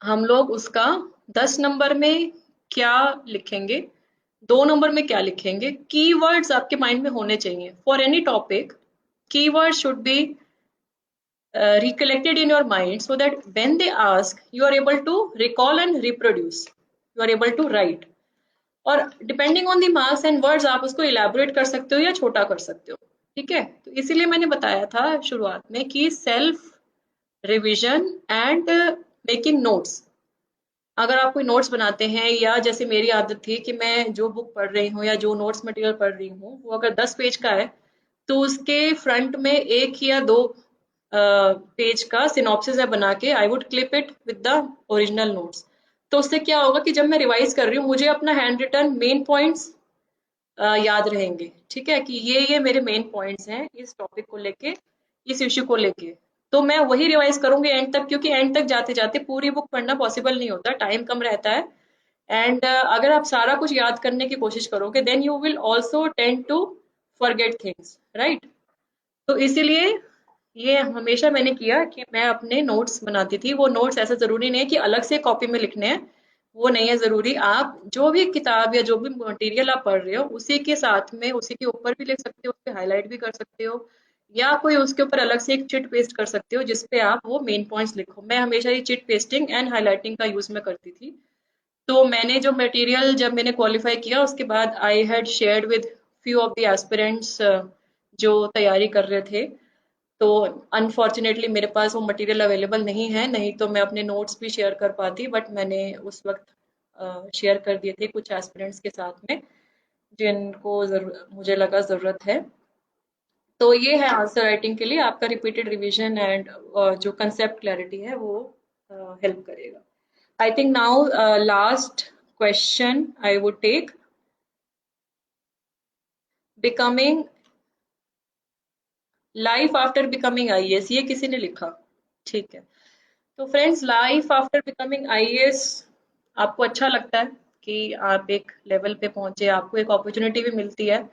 हम लोग उसका 10 नंबर में क्या लिखेंगे, 2 नंबर में क्या लिखेंगे, कीवर्ड्स आपके माइंड में होने चाहिए for any topic. Keyword should be recollected in your mind, so that when they ask, you are able to recall and reproduce, you are able to write। और depending on the marks and words आप उसको elaborate कर सकते हो या छोटा कर सकते हो। ठीक है, तो इसीलिए मैंने बताया था शुरुआत में कि self revision and making notes. अगर आप कोई नोट्स बनाते हैं, या जैसे मेरी आदत थी कि मैं जो बुक पढ़ रही हूँ या जो नोट्स मटेरियल पढ़ रही हूँ, वो अगर 10 पेज का है, तो उसके फ्रंट में एक या दो पेज का सिनॉप्सिस है बना के, I would clip it with the original notes. तो उससे क्या होगा कि जब मैं रिवाइज कर रही हूँ, मुझे अपना हैंड रिटन मेन पॉइंट्स याद रहेंगे। ठीक है, कि ये मेरे मेन पॉइंट्स हैं इस टॉपिक को लेके, इस इश्यू को लेके। तो मैं वही रिवाइज करूंगी एंड तक, क्योंकि एंड तक जाते जाते पूरी बुक पढ़ना पॉसिबल नहीं होता, टाइम कम रहता है। एंड अगर आप सारा कुछ याद करने की कोशिश करोगे, then you will also tend to forget things, right. तो इसीलिए ये हमेशा मैंने किया कि मैं अपने नोट्स बनाती थी। वो नोट्स ऐसा जरूरी नहीं है कि अलग से कॉपी में लिखने हैं, वो नहीं है जरूरी। आप जो भी किताब या जो भी मटेरियल आप पढ़ रहे हो, उसी के साथ में उसी के ऊपर भी लिख सकते हो, उस पे हाईलाइट भी कर सकते हो, या कोई उसके ऊपर अलग से एक चिट पेस्ट कर सकते हो जिसपे आप वो मेन पॉइंट्स लिखो। मैं हमेशा ये चिट पेस्टिंग एंड हाईलाइटिंग का यूज में करती थी। तो मैंने जो मटेरियल जब मैंने क्वालिफाई किया, उसके बाद I had shared with few of the aspirants जो तैयारी कर रहे थे। तो अनफॉर्चुनेटली मेरे पास वो मटेरियल अवेलेबल नहीं है, नहीं तो मैं अपने नोट्स भी शेयर कर पाती। बट मैंने उस वक्त शेयर कर दिए थे कुछ एस्पिरेंट्स के साथ में, जिनको मुझे लगा ज़रूरत है। तो ये है आंसर राइटिंग के लिए आपका रिपीटेड रिवीजन एंड जो कंसेप्ट क्लैरिटी है वो हेल्प करेगा। I think now last question I would take, becoming life after becoming IAS, ये किसी ने लिखा। ठीक है, तो friends, life after becoming IAS, आपको अच्छा लगता है कि आप एक लेवल पे पहुंचे, आपको एक अपॉर्चुनिटी भी मिलती है,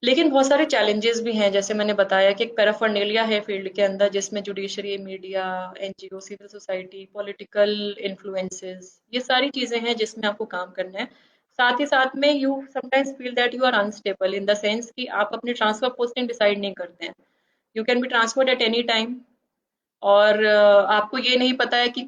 लेकिन बहुत सारे चैलेंजेस भी हैं। जैसे मैंने बताया कि एक पैराफर्नेलिया है फील्ड के अंदर, जिसमें judiciary, media, NGO, civil society, political influences, ये सारी चीजें हैं जिसमें आपको काम करना है। साथ ही साथ में you sometimes feel that you are unstable, in the sense कि आप अपनी ट्रांसफर पोस्टिंग डिसाइड नहीं करते हैं। You can be transferred at any time, और आपको ये नहीं पता है कि